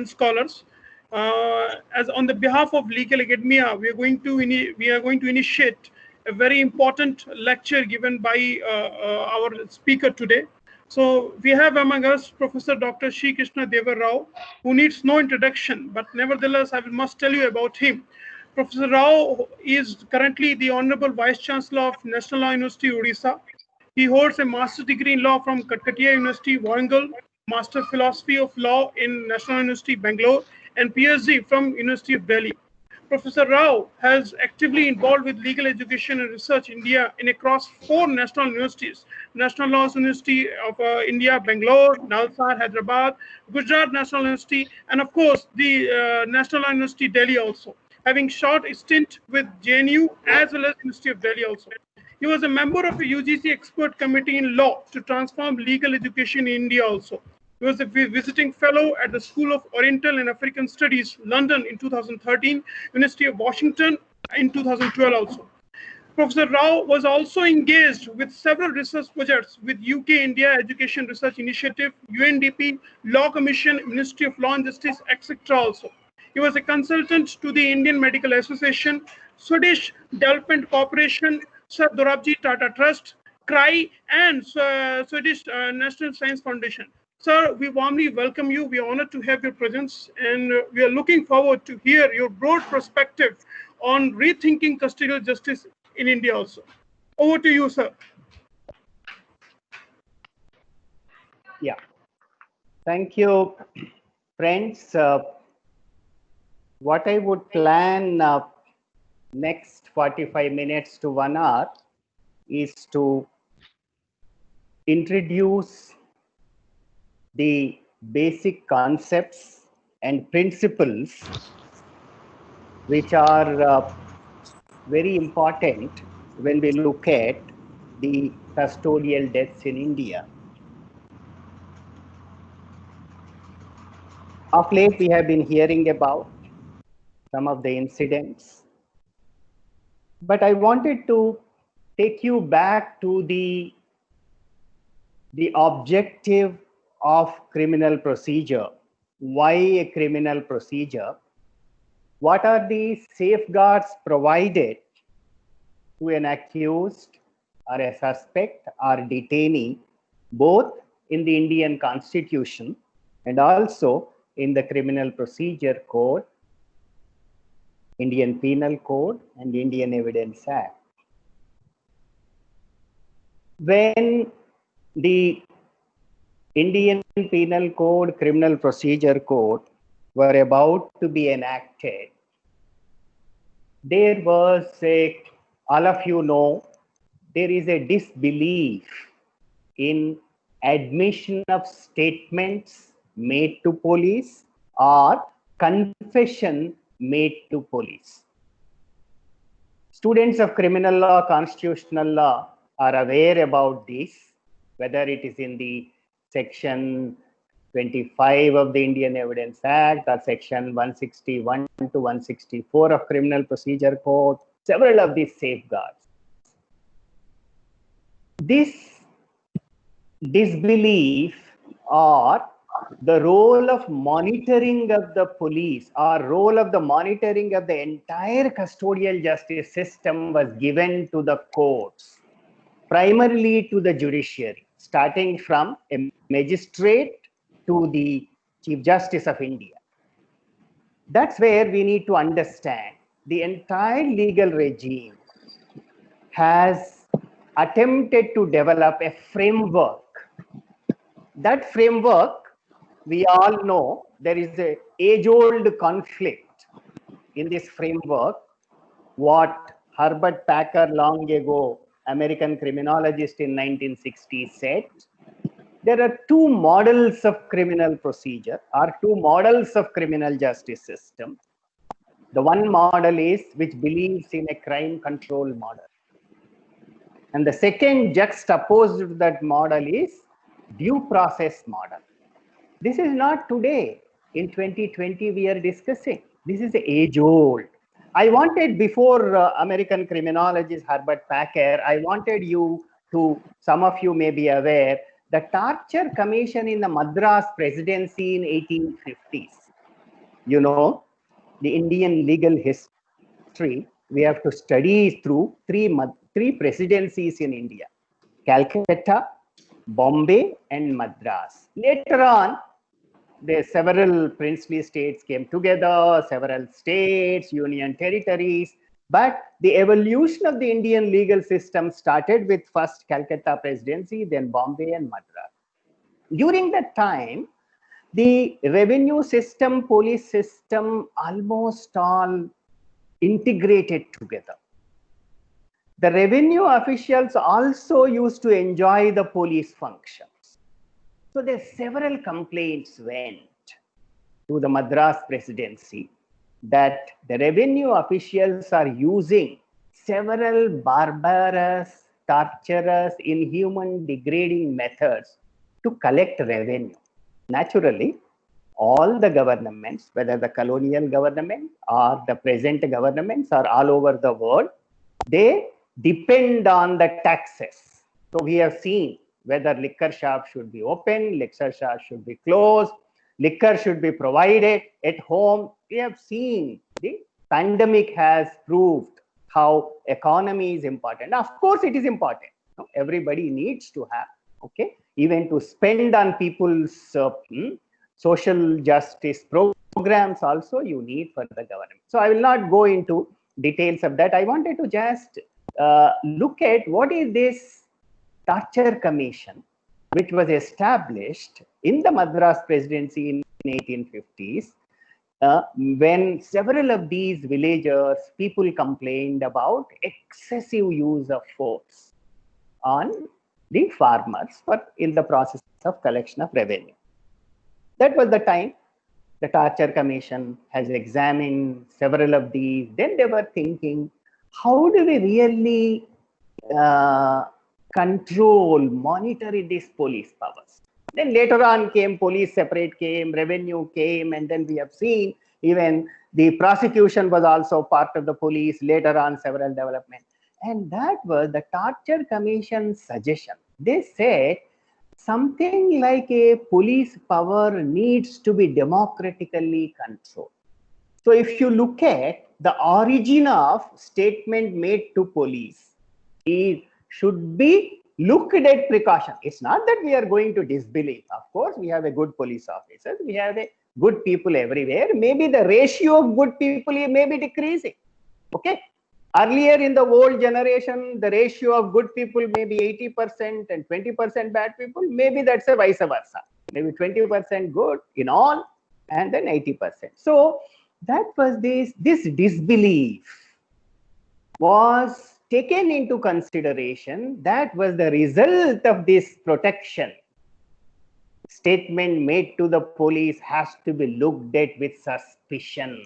scholars. As on the behalf of Legal Academia, we are going to initiate a very important lecture given by our speaker today. So we have among us Professor Dr. Sri Krishna Deva Rao, who needs no introduction, but nevertheless I must tell you about him. Professor Rao is currently the Honorable Vice Chancellor of National Law University, Odisha. He holds a master's degree in law from Calcutta University, Warangal, Master of Philosophy of Law in National University, Bangalore, and PhD from University of Delhi. Professor Rao has actively involved with legal education and research in India in across four national universities: National Law University of India, Bangalore; Nalsar, Hyderabad; Gujarat National University, and of course the National Law University, Delhi also, having short stint with JNU as well as University of Delhi also. He was a member of a UGC expert committee in law to transform legal education in India also. He was a visiting fellow at the School of Oriental and African Studies, London in 2013, University of Washington in 2012 also. Professor Rao was also engaged with several research projects with UK India Education Research Initiative, UNDP, Law Commission, Ministry of Law and Justice, etc. also. He was a consultant to the Indian Medical Association, Swedish Development Corporation, Sir Dorabji Tata Trust, CRI, and Swedish National Science Foundation. Sir, we warmly welcome you. We are honored to have your presence, and we are looking forward to hear your broad perspective on rethinking custodial justice in India also. Over to you, sir. Yeah. Thank you, friends. What I would plan next 45 minutes to 1 hour is to introduce the basic concepts and principles which are very important when we look at the custodial deaths in India. Of late, we have been hearing about some of the incidents, but I wanted to take you back to the objective of criminal procedure. Why a criminal procedure? What are the safeguards provided to an accused or a suspect or detainee, both in the Indian Constitution and also in the Criminal Procedure Code, Indian Penal Code, and Indian Evidence Act? When the Indian Penal Code, Criminal Procedure Code were about to be enacted, there was all of you know, there is a disbelief in admission of statements made to police or confession made to police. Students of criminal law, constitutional law are aware about this, whether it is in the section 25 of the Indian Evidence Act or section 161 to 164 of Criminal Procedure Code, several of these safeguards. This disbelief or the role of monitoring of the police or role of the monitoring of the entire custodial justice system was given to the courts, primarily to the judiciary, starting from a magistrate to the Chief Justice of India. That's where we need to understand the entire legal regime has attempted to develop a framework. That framework, we all know, there is an age-old conflict in this framework. What Herbert Packer, long ago, American criminologist in 1960s, said, there are two models of criminal procedure or two models of criminal justice system. The one model is which believes in a crime control model. And the second juxtaposed to that model is due process model. This is not today. In 2020, we are discussing. This is age old. I wanted, before American criminologist Herbert Packer, I wanted you to, some of you may be aware, the torture commission in the Madras presidency in 1850s. You know, the Indian legal history, we have to study through three presidencies in India: Calcutta, Bombay, and Madras. Later on, the several princely states came together, several states, union territories. But the evolution of the Indian legal system started with first Calcutta presidency, then Bombay and Madras. During that time, the revenue system, police system, almost all integrated together. The revenue officials also used to enjoy the police functions. So there several complaints went to the Madras presidency that the revenue officials are using several barbarous, torturous, inhuman, degrading methods to collect revenue. Naturally, all the governments, whether the colonial government or the present governments or all over the world, they depend on the taxes. So we have seen whether liquor shop should be open, liquor shop should be closed, liquor should be provided at home. We have seen the pandemic has proved how economy is important. Of course, it is important. Everybody needs to have, okay, even to spend on people's social justice programs also you need for the government. So I will not go into details of that. I wanted to just look at what is this torture commission, which was established in the Madras presidency in 1850s, when several of these villagers, people complained about excessive use of force on the farmers in the process of collection of revenue. That was the time the torture commission has examined several of these. Then they were thinking, how do we really control, monitor these police powers? Then later on came police separate came, revenue came, and then we have seen even the prosecution was also part of the police, later on several developments. And that was the torture commission's suggestion. They said something like a police power needs to be democratically controlled. So if you look at the origin of statement made to police, it should be looked at precaution. It's not that we are going to disbelieve. Of course, we have a good police officers. We have a good people everywhere. Maybe the ratio of good people may be decreasing. Okay. Earlier in the old generation, the ratio of good people may be 80% and 20% bad people. Maybe that's a vice versa. Maybe 20% good in all and then 80%. So that was this disbelief was taken into consideration. That was the result of this protection. Statement made to the police has to be looked at with suspicion.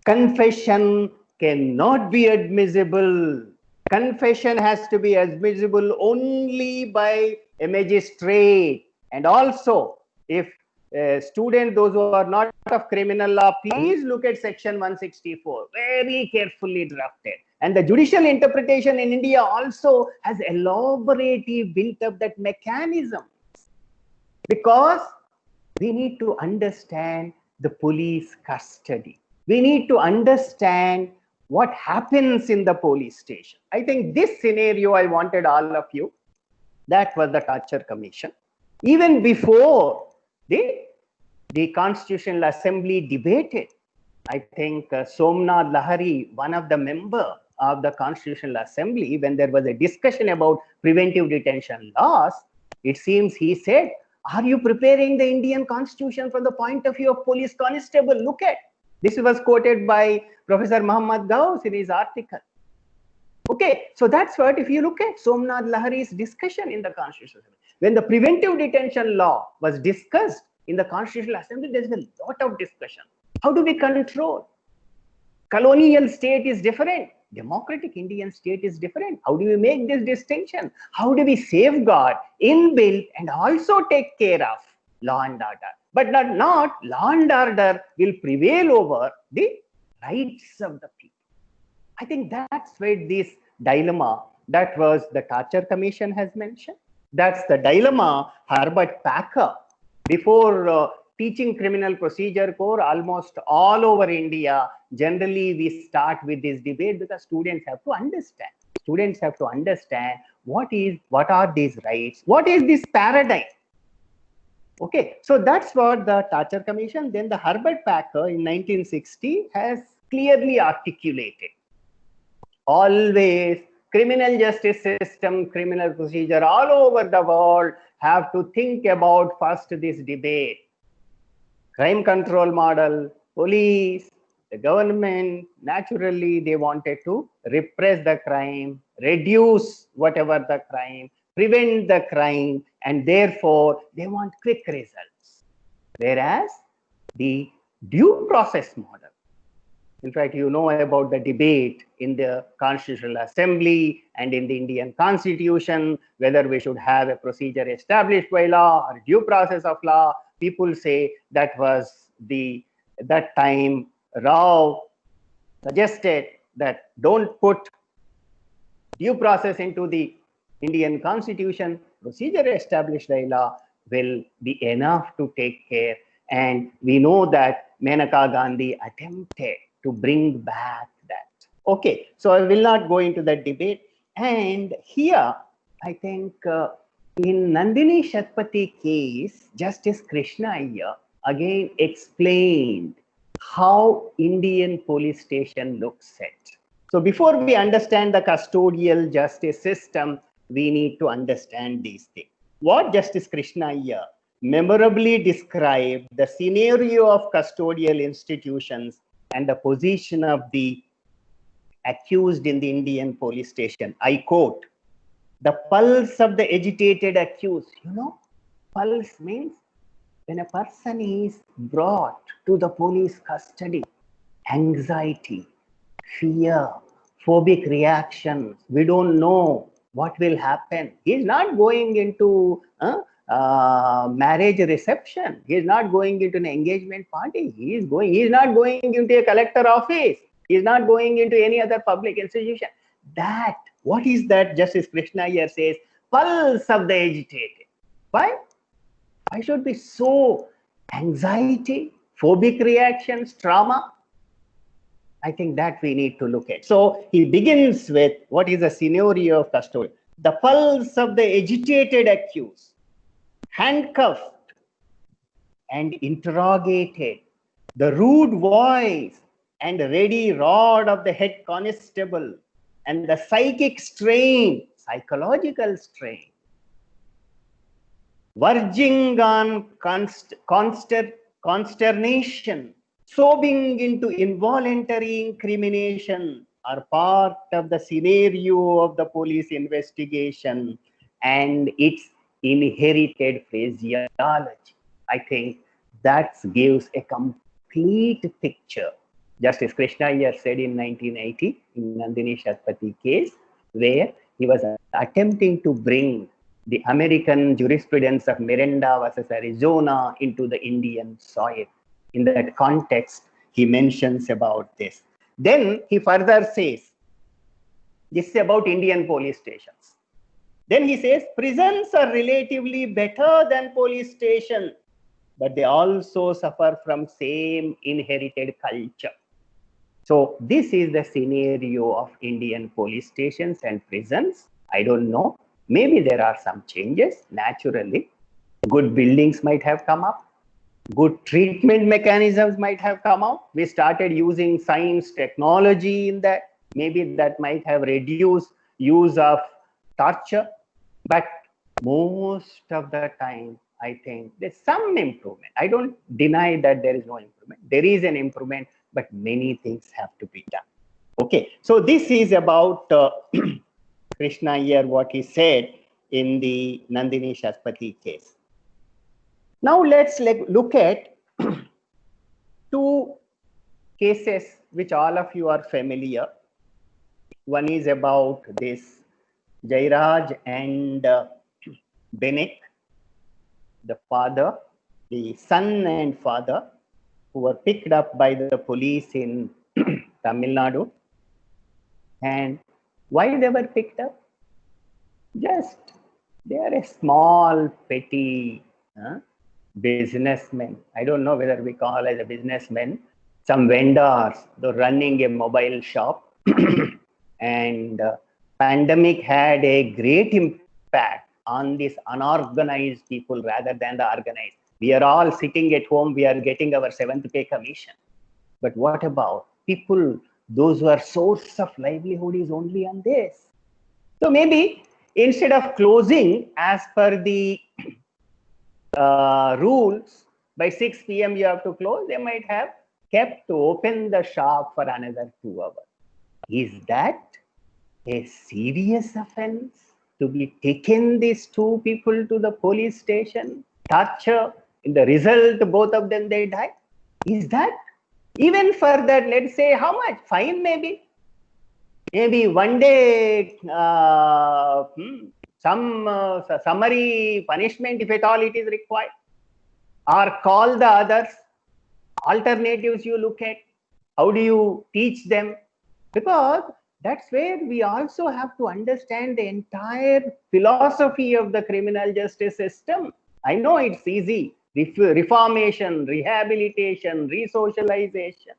Confession cannot be admissible. Confession has to be admissible only by a magistrate. And also, if a student, those who are not of criminal law, please look at section 164, very carefully drafted. And the judicial interpretation in India also has elaborately built up that mechanism. Because we need to understand the police custody. We need to understand what happens in the police station. I think this scenario I wanted all of you. That was the torture commission. Even before the Constitutional Assembly debated, I think Somnath Lahari, one of the members of the Constitutional Assembly, when there was a discussion about preventive detention laws, it seems he said, are you preparing the Indian Constitution from the point of view of police constable? Look at. This was quoted by Professor Muhammad Gauss in his article. Okay, so that's what, if you look at Somnath Lahari's discussion in the Constitutional Assembly, when the preventive detention law was discussed in the Constitutional Assembly, there's a lot of discussion. How do we control? Colonial state is different. Democratic Indian state is different. How do we make this distinction? How do we safeguard, inbuild, and also take care of law and order? But not law and order will prevail over the rights of the people. I think that's where this dilemma that was the Torture Commission has mentioned. That's the dilemma Herbert Packer, before teaching criminal procedure core almost all over India, generally we start with this debate because students have to understand. Students have to understand what are these rights, what is this paradigm. Okay, so that's what the Thatcher Commission, then the Herbert Packer in 1960 has clearly articulated. Always criminal justice system, criminal procedure all over the world have to think about first this debate. Crime control model, police, the government, naturally they wanted to repress the crime, reduce whatever the crime, prevent the crime, and therefore they want quick results. Whereas the due process model, in fact, you know about the debate in the Constitutional Assembly and in the Indian Constitution, whether we should have a procedure established by law or due process of law. People say that was that time Rao suggested that don't put due process into the Indian Constitution, procedure established by law will be enough to take care. And we know that Maneka Gandhi attempted to bring back that. Okay, so I will not go into that debate. And here, I think in Nandini Shatpathy case, Justice Krishna Iyer again explained how Indian police station looks at. So before we understand the custodial justice system, we need to understand these things. What Justice Krishna Iyer memorably described the scenario of custodial institutions and the position of the accused in the Indian police station. I quote, "The pulse of the agitated accused." You know, pulse means when a person is brought to the police custody, anxiety, fear, phobic reactions, we don't know what will happen. He's not going into marriage reception. He's not going into an engagement party. He's not going into a collector office. He's not going into any other public institution. What is that? Justice Krishna Iyer says, pulse of the agitated. Why? Why should be so anxiety, phobic reactions, trauma? I think that we need to look at. So he begins with what is the scenario of custody. The pulse of the agitated accused, handcuffed and interrogated, the rude voice and ready rod of the head constable, and the psychic strain, psychological strain, verging on consternation, sobbing into involuntary incrimination are part of the scenario of the police investigation and its inherited phraseology. I think that gives a complete picture. Justice Krishna Iyer said in 1980 in Nandini Shatpathy case, where he was attempting to bring the American jurisprudence of Miranda versus Arizona into the Indian soil. In that context, he mentions about this. Then he further says, this is about Indian police stations. Then he says, prisons are relatively better than police stations, but they also suffer from same inherited culture. So this is the scenario of Indian police stations and prisons. I don't know. Maybe there are some changes, naturally. Good buildings might have come up. Good treatment mechanisms might have come out. We started using science, technology in that. Maybe that might have reduced use of torture. But most of the time, I think there's some improvement. I don't deny that there is no improvement. There is an improvement, but many things have to be done. Okay, so this is about Krishna Iyer, what he said in the Nandini Shatpathy case. Now let's look at two cases which all of you are familiar. One is about this Jairaj and Bennett, the son and father, who were picked up by the police in Tamil Nadu. And why they were picked up? Just they are a small, petty businessmen. I don't know whether we call as a businessman, some vendors, they're running a mobile shop. And pandemic had a great impact on these unorganized people rather than the organized. We are all sitting at home, we are getting our 7th pay commission. But what about people, those who are source of livelihood is only on this? So maybe instead of closing as per the rules, by 6 p.m. you have to close, they might have kept to open the shop for another 2 hours. Is that a serious offense to be taken these 2 people to the police station, torture, in the result both of them they die? Is that? Even for that, let's say how much? Fine maybe. Maybe one day some summary punishment if at all it is required. Or call the others. Alternatives you look at. How do you teach them? Because that's where we also have to understand the entire philosophy of the criminal justice system. I know it's easy. Reformation, rehabilitation, resocialization.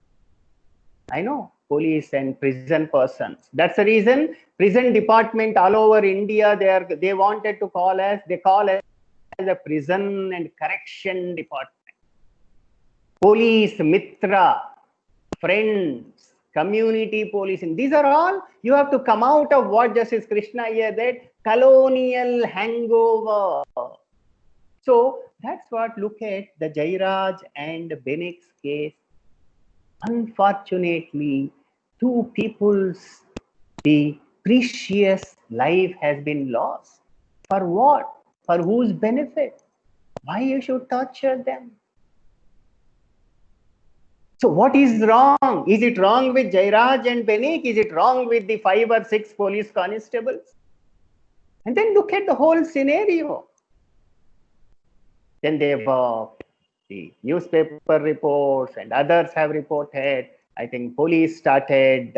I know police and prison persons. That's the reason prison department all over India, they wanted to call as a prison and correction department. Police, mitra, friends, community policing. These are all, you have to come out of what Justice Krishna here said, colonial hangover. So that's what, look at the Jairaj and Benek's case. Unfortunately, 2 people's the precious life has been lost. For what? For whose benefit? Why you should torture them? So what is wrong? Is it wrong with Jairaj and Benek? Is it wrong with the 5 or 6 police constables? And then look at the whole scenario. Then they were the newspaper reports and others have reported. I think police started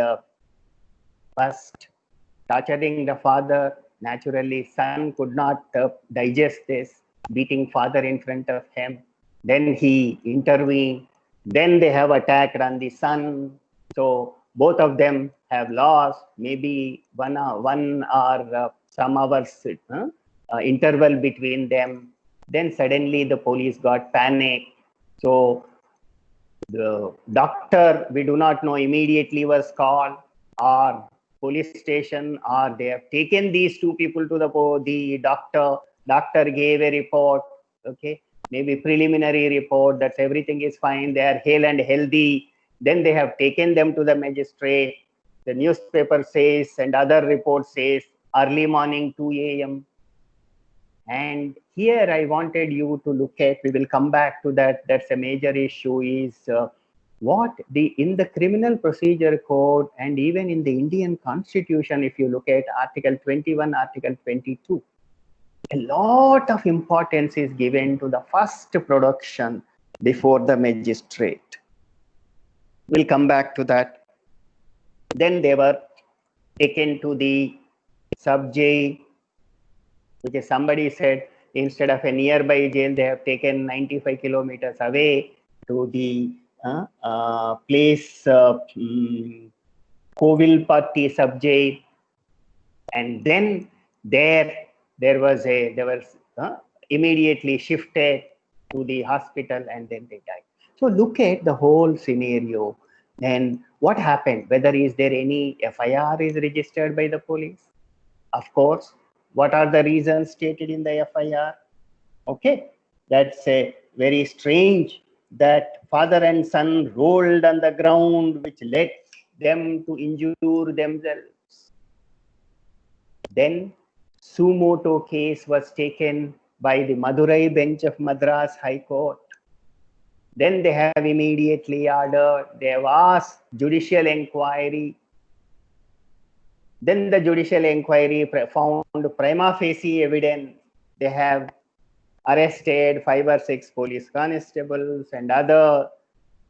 first torturing the father. Naturally, son could not digest this, beating father in front of him. Then he intervened. Then they have attacked on the son. So both of them have lost maybe 1 or some hours interval between them. Then suddenly the police got panicked. So the doctor, we do not know, immediately was called, or police station, or they have taken these 2 people to the doctor. Doctor gave a report, okay, maybe preliminary report that everything is fine, they are hale and healthy. Then they have taken them to the magistrate. The newspaper says and other report says early morning 2 a.m. And here I wanted you to look at, we will come back to that, that's a major issue, is what in the criminal procedure code and even in the Indian constitution, if you look at article 21, article 22, a lot of importance is given to the first production before the magistrate. We'll come back to that. Then they were taken to the sub-jail, which is, somebody said, instead of a nearby jail, they have taken 95 kilometers away to the place, Kovilpatti sub-jail. And then they were immediately shifted to the hospital and then they died. So look at the whole scenario. And what happened? Whether is there any FIR is registered by the police? Of course. What are the reasons stated in the FIR? Okay, that's a very strange that father and son rolled on the ground, which led them to injure themselves. Then suo motu case was taken by the Madurai bench of Madras High Court. Then they have immediately ordered, they have asked judicial inquiry. Then the judicial inquiry found prima facie evidence. They have arrested 5 or 6 police constables and other.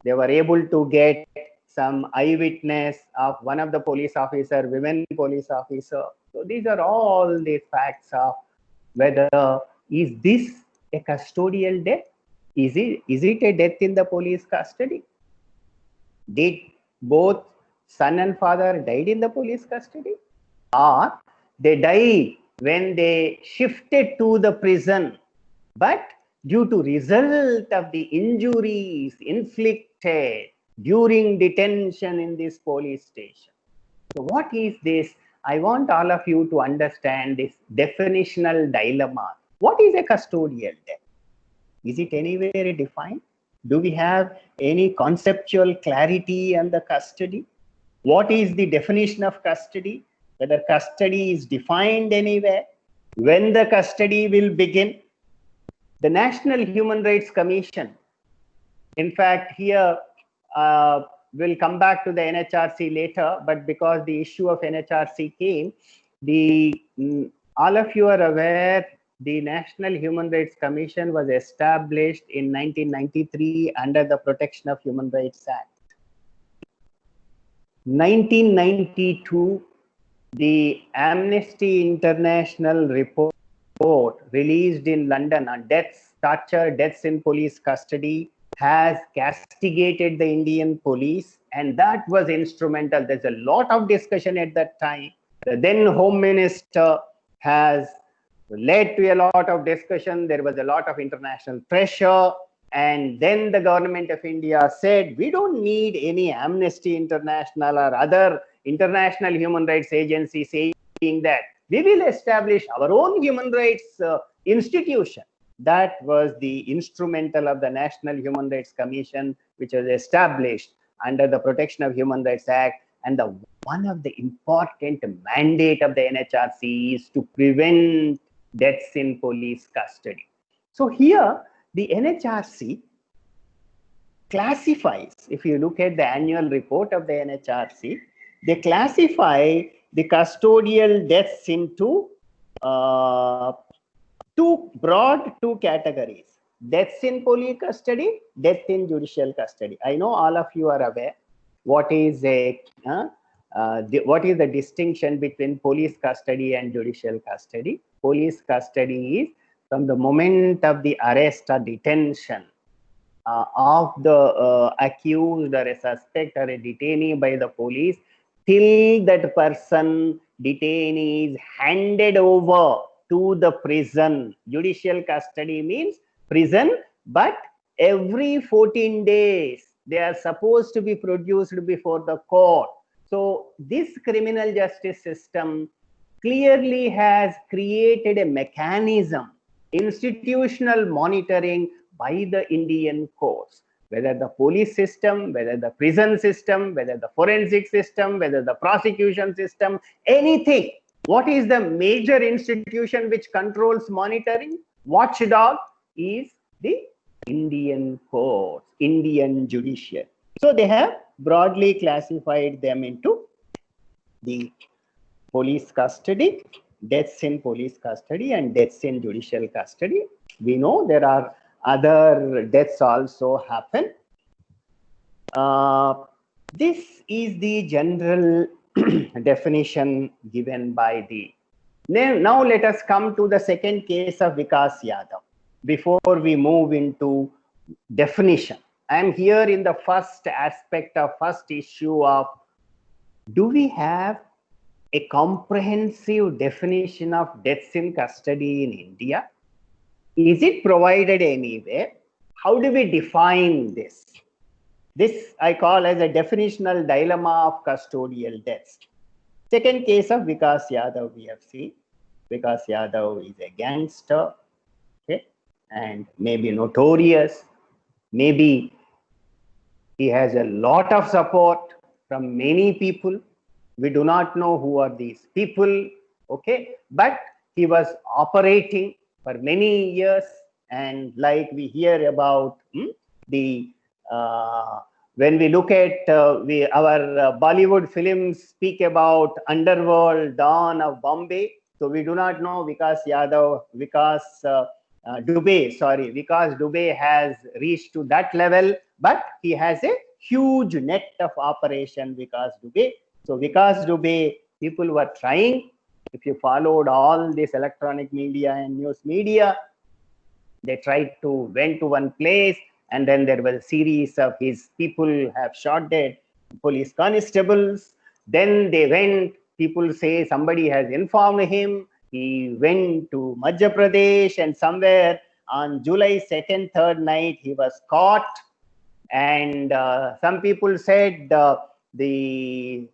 They were able to get some eyewitness of one of the police officer, women police officer. So these are all the facts of whether is this a custodial death Is it a death in the police custody? Did both son and father died in the police custody? Or they died when they shifted to the prison, but due to result of the injuries inflicted during detention in this police station. So what is this? I want all of you to understand this definitional dilemma. What is a custodial death? Is it anywhere defined? Do we have any conceptual clarity on the custody? What is the definition of custody? Whether custody is defined anywhere? When the custody will begin? The National Human Rights Commission, in fact, here we'll come back to the NHRC later, but because the issue of NHRC came, all of you are aware the National Human Rights Commission was established in 1993 under the Protection of Human Rights Act. 1992, the Amnesty International report released in London on deaths, torture, deaths in police custody has castigated the Indian police, and that was instrumental. There's a lot of discussion at that time. The then Home Minister has led to a lot of discussion. There was a lot of international pressure. And then the government of India said, we don't need any Amnesty International or other international human rights agency saying that. We will establish our own human rights institution. That was the instrumental of the National Human Rights Commission, which was established under the Protection of Human Rights Act. And one of the important mandate of the NHRC is to prevent deaths in police custody. So here, the NHRC classifies, if you look at the annual report of the NHRC, they classify the custodial deaths into two categories: deaths in police custody, death in judicial custody. I know all of you are aware what is the distinction between police custody and judicial custody. Police custody is from the moment of the arrest or detention of the accused or a suspect or a detainee by the police till that person, detainee, is handed over to the prison. Judicial custody means prison, but every 14 days they are supposed to be produced before the court. So this criminal justice system clearly has created a mechanism, institutional monitoring by the Indian courts, whether the police system, whether the prison system, whether the forensic system, whether the prosecution system, anything. What is the major institution which controls monitoring? Watchdog is the Indian courts, Indian judiciary. So they have broadly classified them into the police custody, deaths in police custody, and deaths in judicial custody. We know there are other deaths also happen. This is the general definition given by the. Now let us come to the second case of Vikas Yadav before we move into definition. I am here in the first aspect of first issue of, do we have a comprehensive definition of deaths in custody in India? Is it provided anywhere? How do we define this? This I call as a definitional dilemma of custodial deaths. Second case of Vikas Yadav we have seen. Vikas Yadav is a gangster, okay, and maybe notorious. Maybe he has a lot of support from many people. We do not know who are these people, okay, but he was operating for many years, and like we hear about when we look at our Bollywood films speak about underworld dawn of Bombay. So we do not know Vikas Dubey has reached to that level, but he has a huge net of operation, Vikas Dubey. So Vikas Dubey, people were trying. If you followed all this electronic media and news media, They tried to went to one place, and then there was a series of his people have shot dead police constables. Then they went, people say somebody has informed him. He went to Madhya Pradesh, and somewhere on July 2nd, 3rd night, he was caught. And some people said he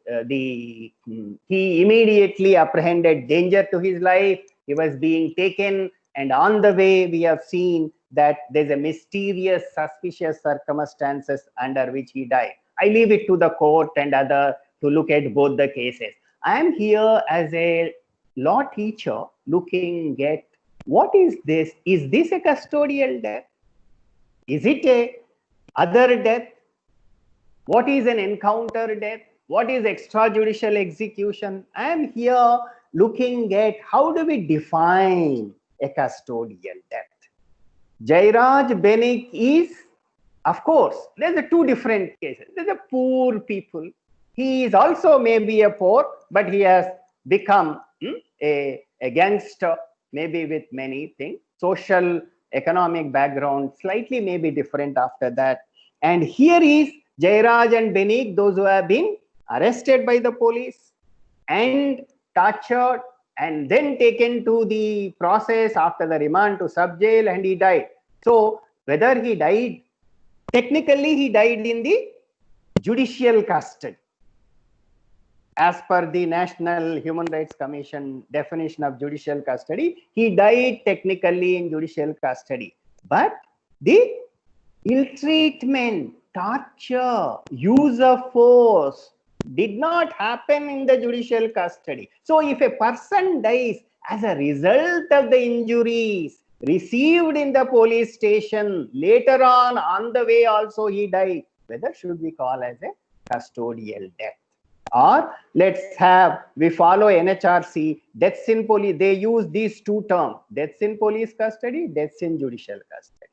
immediately apprehended danger to his life. He was being taken, and on the way we have seen that there's a mysterious, suspicious circumstances under which he died. I leave it to the court and other to look at both the cases. I am here as a law teacher looking at what is this? Is this a custodial death? Is it a other death? What is an encounter death? What is extrajudicial execution? I am here looking at how do we define a custodial death. Jairaj Benik is, of course, there's two different cases. There's a poor people. He is also maybe a poor, but he has become a gangster, maybe with many things. Social, economic background, slightly maybe different after that. And here is Jairaj and Benik, those who have been arrested by the police and tortured and then taken to the process after the remand to sub-jail, and he died. So whether he died, technically he died in the judicial custody. As per the National Human Rights Commission definition of judicial custody, he died technically in judicial custody. But the ill-treatment, torture, use of force did not happen in the judicial custody. So if a person dies as a result of the injuries received in the police station, later on the way also he died, whether should we call as a custodial death? Or we follow NHRC, deaths in police, they use these two terms, deaths in police custody, deaths in judicial custody.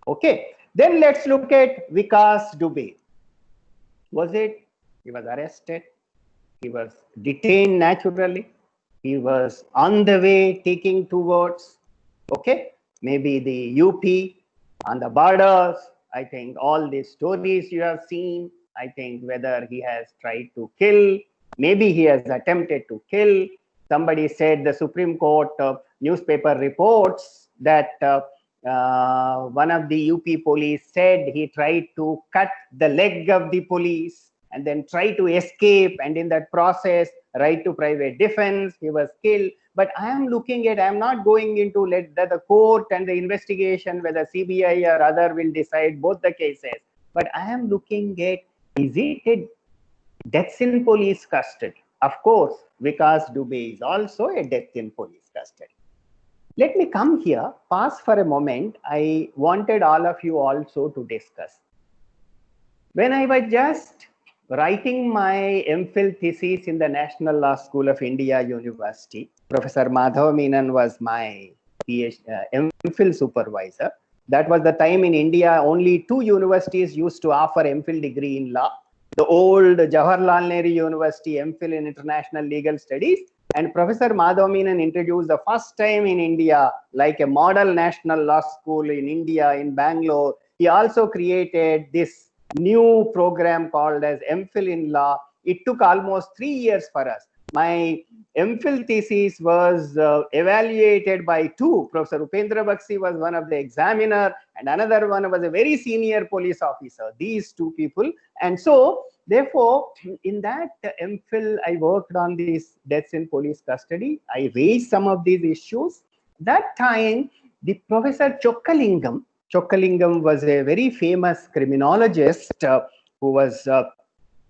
Okay, then let's look at Vikas Dubey. He was arrested, he was detained naturally, he was on the way taking towards, okay, maybe the UP, on the borders. I think all these stories you have seen. I think whether he has tried to kill, maybe he has attempted to kill. Somebody said the Supreme Court newspaper reports that one of the UP police said he tried to cut the leg of the police and then try to escape, and in that process, right to private defense, he was killed. But I am looking at, I am not going into let the court and the investigation, whether CBI or other will decide both the cases. But I am looking at, is it a deaths in police custody? Of course, Vikas Dubey is also a death in police custody. Let me come here, pause for a moment. I wanted all of you also to discuss. When I was just writing my MPhil thesis in the National Law School of India University, Professor Madhav Menon was my MPhil supervisor. That was the time in India, only 2 universities used to offer MPhil degree in law. The old Jawaharlal Nehru University MPhil in International Legal Studies, and Professor Madhav Menon introduced the first time in India, like a model national law school in India, in Bangalore. He also created this new program called as MPhil in law. It took almost 3 years for us. My MPhil thesis was evaluated by 2. Professor Upendra Bakshi was one of the examiner, and another one was a very senior police officer. These 2 people. And so, therefore, in that MPhil, I worked on these deaths in police custody. I raised some of these issues. That time, the Professor Chokkalingam was a very famous criminologist who was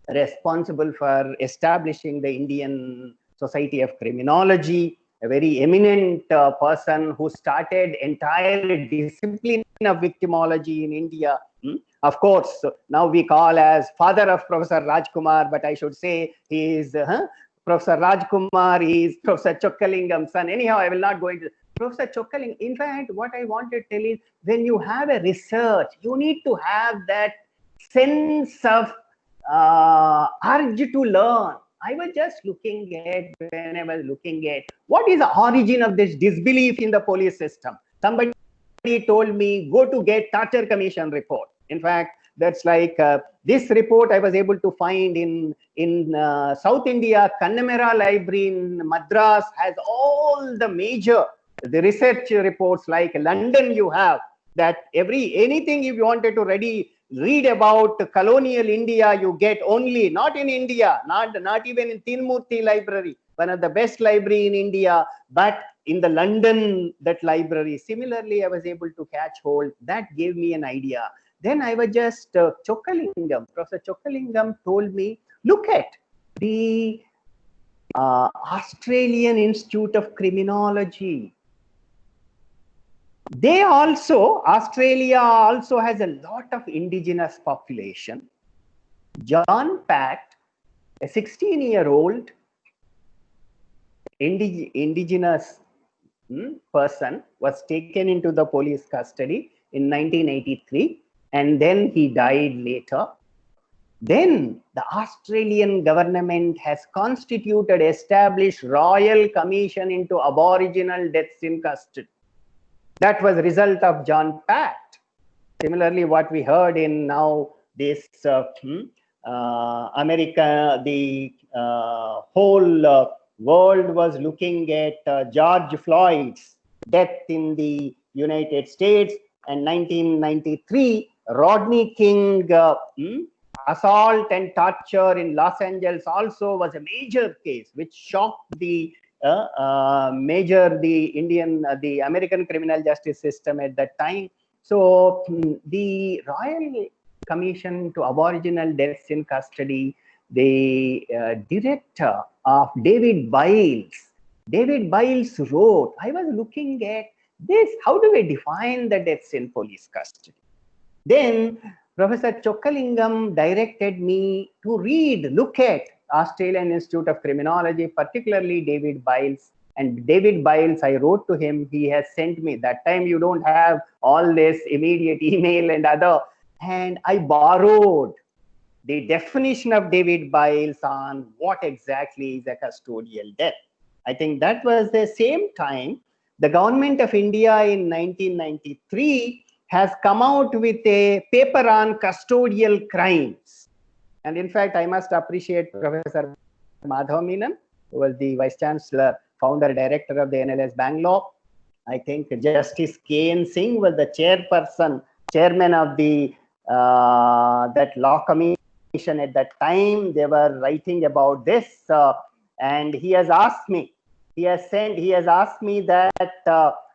responsible for establishing the Indian Society of Criminology, a very eminent person who started entire discipline of victimology in India. Of course, now we call as father of Professor Rajkumar, but I should say he is Professor Rajkumar, he is Professor Chokkalingam's son. Anyhow, I will not go into Professor Chokkalingam. In fact, what I want to tell is, when you have a research, you need to have that sense of urge to learn. I was just looking at, what is the origin of this disbelief in the police system? Somebody told me, go to get Tartar Commission report. In fact, that's like this report I was able to find in South India. Kannamera Library in Madras has all the major research reports. Like London, you have that anything if you wanted to read about colonial India, you get only, not in India, not even in Tinmurti Library, one of the best library in India, but in the London, that library. Similarly, I was able to catch hold. That gave me an idea. Then I was just Chokkalingam. Professor Chokkalingam told me, look at the Australian Institute of Criminology. Australia also has a lot of indigenous population. John Pat, a 16-year-old indigenous person, was taken into the police custody in 1983, and then he died later. Then the Australian government has established Royal Commission into Aboriginal deaths in custody. That was a result of John Pat. Similarly, what we heard in now this America, the whole world was looking at George Floyd's death in the United States, and 1993, Rodney King assault and torture in Los Angeles also was a major case which shocked the the American criminal justice system at that time. So the Royal Commission to Aboriginal Deaths in Custody, the director of David Biles wrote, I was looking at this, how do we define the deaths in police custody? Then Professor Chokkalingam directed me to look at Australian Institute of Criminology, particularly David Biles. And David Biles, I wrote to him, he has sent me, that time you don't have all this immediate email and other, and I borrowed the definition of David Biles on what exactly is a custodial death. I think that was the same time the government of India in 1993 has come out with a paper on custodial crimes. And in fact, I must appreciate Professor Madhav Menon, who was the Vice Chancellor, founder, director of the NLS Bangalore. I think Justice K.N. Singh was the chairman of the that law commission at that time. They were writing about this, and he has asked me, he has asked me that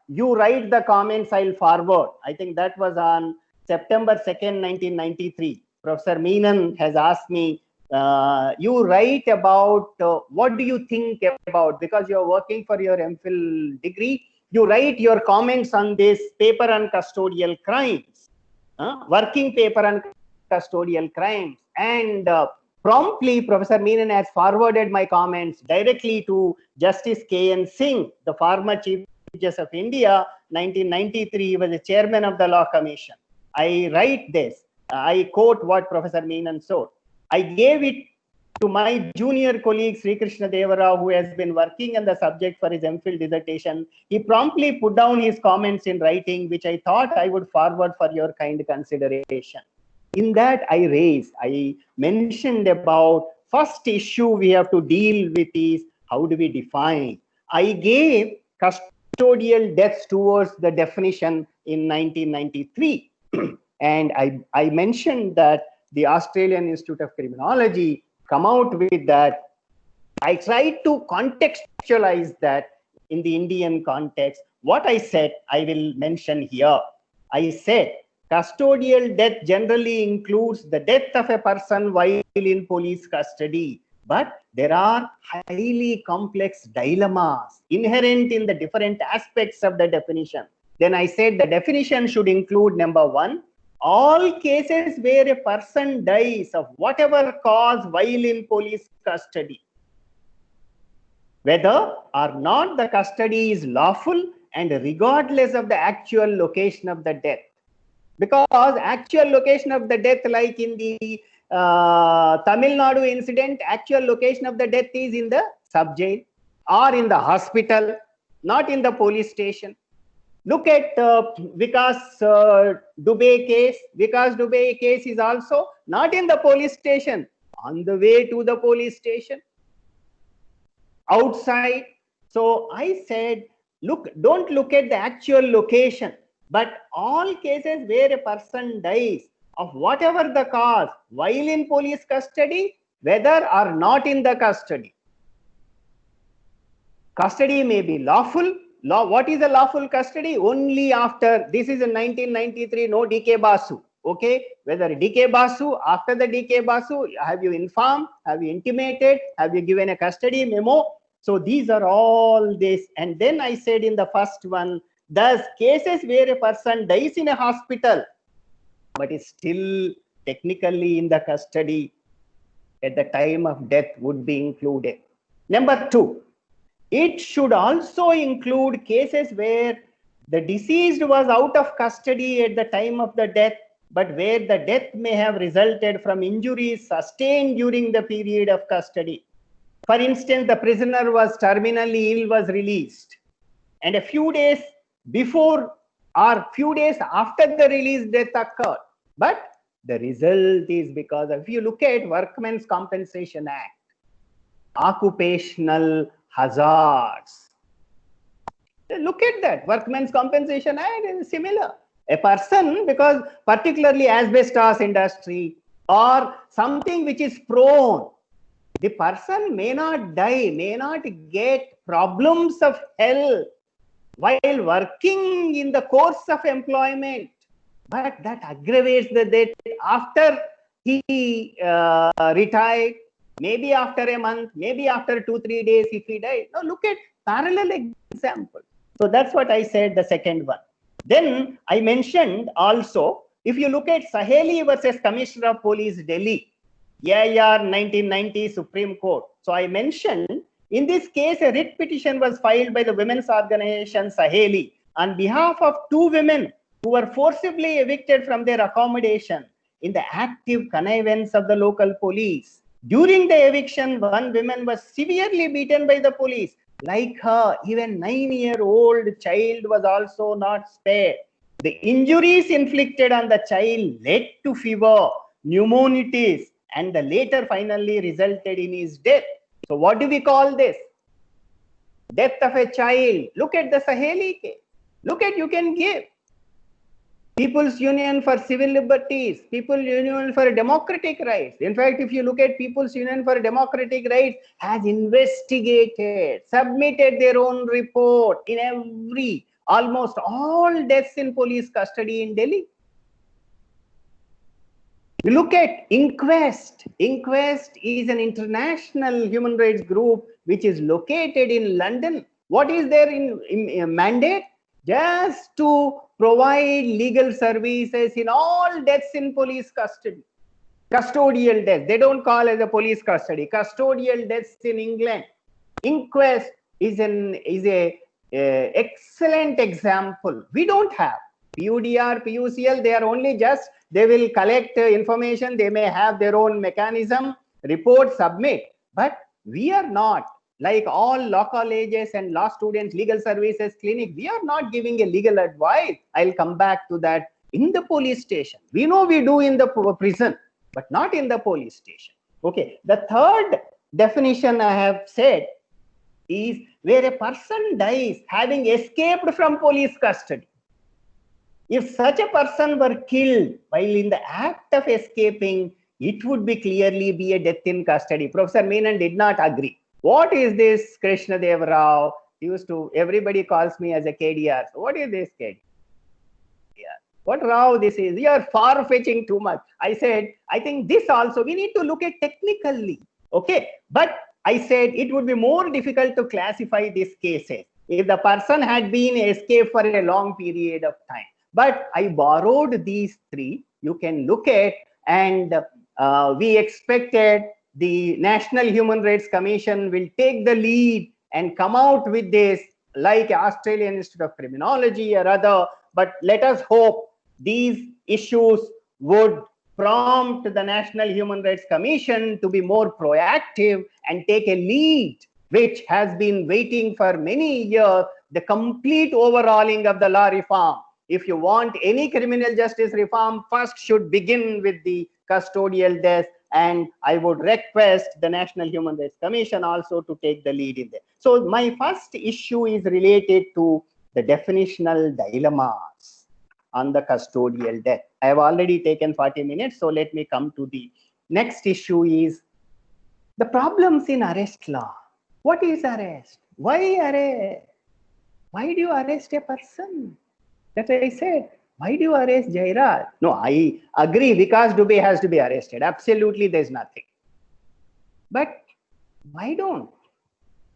you write the comments, I'll forward. I think that was on September 2nd, 1993. Professor Menon has asked me, you write about what do you think about, because you're working for your MPhil degree, you write your comments on this paper on custodial crimes, working paper on custodial crimes. And promptly, Professor Menon has forwarded my comments directly to Justice K.N. Singh, the former Chief Justice of India. 1993, he was the chairman of the Law Commission. I write this. I quote what Professor Menon wrote. I gave it to my junior colleague Sri Krishna Deva Rao, who has been working on the subject for his MPhil dissertation. He promptly put down his comments in writing, which I thought I would forward for your kind consideration. In that, I mentioned about first issue we have to deal with is how do we define. I gave custodial deaths towards the definition in 1993. And I mentioned that the Australian Institute of Criminology come out with that. I tried to contextualize that in the Indian context. What I said, I will mention here. I said, custodial death generally includes the death of a person while in police custody. But there are highly complex dilemmas inherent in the different aspects of the definition. Then I said the definition should include, number one, all cases where a person dies of whatever cause while in police custody, whether or not the custody is lawful and regardless of the actual location of the death. Because actual location of the death, like in the Tamil Nadu incident, actual location of the death is in the sub-jail or in the hospital, not in the police station. Look at Vikas Dubey case. Vikas Dubey case is also not in the police station, on the way to the police station, outside. So I said, look, don't look at the actual location, but all cases where a person dies of whatever the cause while in police custody, whether or not in the custody. Custody may be lawful. What is a lawful custody? Only after, this is in 1993, no DK Basu. Okay, whether DK Basu, after the DK Basu, have you informed, have you intimated, have you given a custody memo? So these are all this. And then I said in the first one, thus cases where a person dies in a hospital, but is still technically in the custody at the time of death would be included. Number two, it should also include cases where the deceased was out of custody at the time of the death, but where the death may have resulted from injuries sustained during the period of custody. For instance, the prisoner was terminally ill, was released, and a few days before or few days after the release, death occurred. But the result is because if you look at Workmen's Compensation Act, occupational hazards. Look at that. Workmen's Compensation Act is similar. A person, because particularly asbestos industry or something which is prone, the person may not die, may not get problems of health while working in the course of employment, but that aggravates the death after he retired, maybe after a month, maybe after 2-3 days if he died. Now look at parallel example. So that's what I said, the second one. Then I mentioned also, if you look at Saheli versus Commissioner of Police Delhi, AIR 1990 Supreme Court. So I mentioned in this case, a writ petition was filed by the women's organization Saheli on behalf of 2 women who were forcibly evicted from their accommodation in the active connivance of the local police. During the eviction, one woman was severely beaten by the police. Like her, even 9-year-old child was also not spared. The injuries inflicted on the child led to fever, pneumonitis, and the later finally resulted in his death. So what do we call this? Death of a child. Look at the Saheli case. Look at, you can give. People's Union for Civil Liberties, People's Union for Democratic Rights. In fact, if you look at People's Union for Democratic Rights, has investigated, submitted their own report in every, almost all deaths in police custody in Delhi. You look at Inquest. Inquest is an international human rights group which is located in London. What is their mandate? Just to provide legal services in all deaths in police custody. Custodial deaths. They don't call as a police custody. Custodial deaths in England. Inquest is a excellent example. We don't have PUDR, PUCL. They are only just, they will collect information. They may have their own mechanism, report, submit. But we are not. Like all law colleges and law students, legal services clinic, we are not giving a legal advice. I'll come back to that. In the police station, we know we do in the prison, but not in the police station. Okay. The third definition I have said is where a person dies having escaped from police custody. If such a person were killed while in the act of escaping, it would be clearly be a death in custody. Professor Menon did not agree. What is this Krishna Deva Rao? Everybody calls me as a KDR. So what is this KDR? What Rao this is? You are far-fetching too much. I said, I think this also, we need to look at technically. Okay. But I said it would be more difficult to classify these cases if the person had been escaped for a long period of time. But I borrowed these 3. You can look at, and we expected the National Human Rights Commission will take the lead and come out with this, like Australian Institute of Criminology or other. But let us hope these issues would prompt the National Human Rights Commission to be more proactive and take a lead, which has been waiting for many years. the complete overhauling of the law reform. If you want any criminal justice reform, first should begin with the custodial death. And I would request the National Human Rights Commission also to take the lead in there. So my first issue is related to the definitional dilemmas on the custodial death. I have already taken 40 minutes, so let me come to the next issue is the problems in arrest law. What is arrest? Why arrest? Why do you arrest a person? That I said. Why do you arrest Jairaj? No, I agree. Vikas Dubey has to be arrested. Absolutely, there's nothing. But why don't?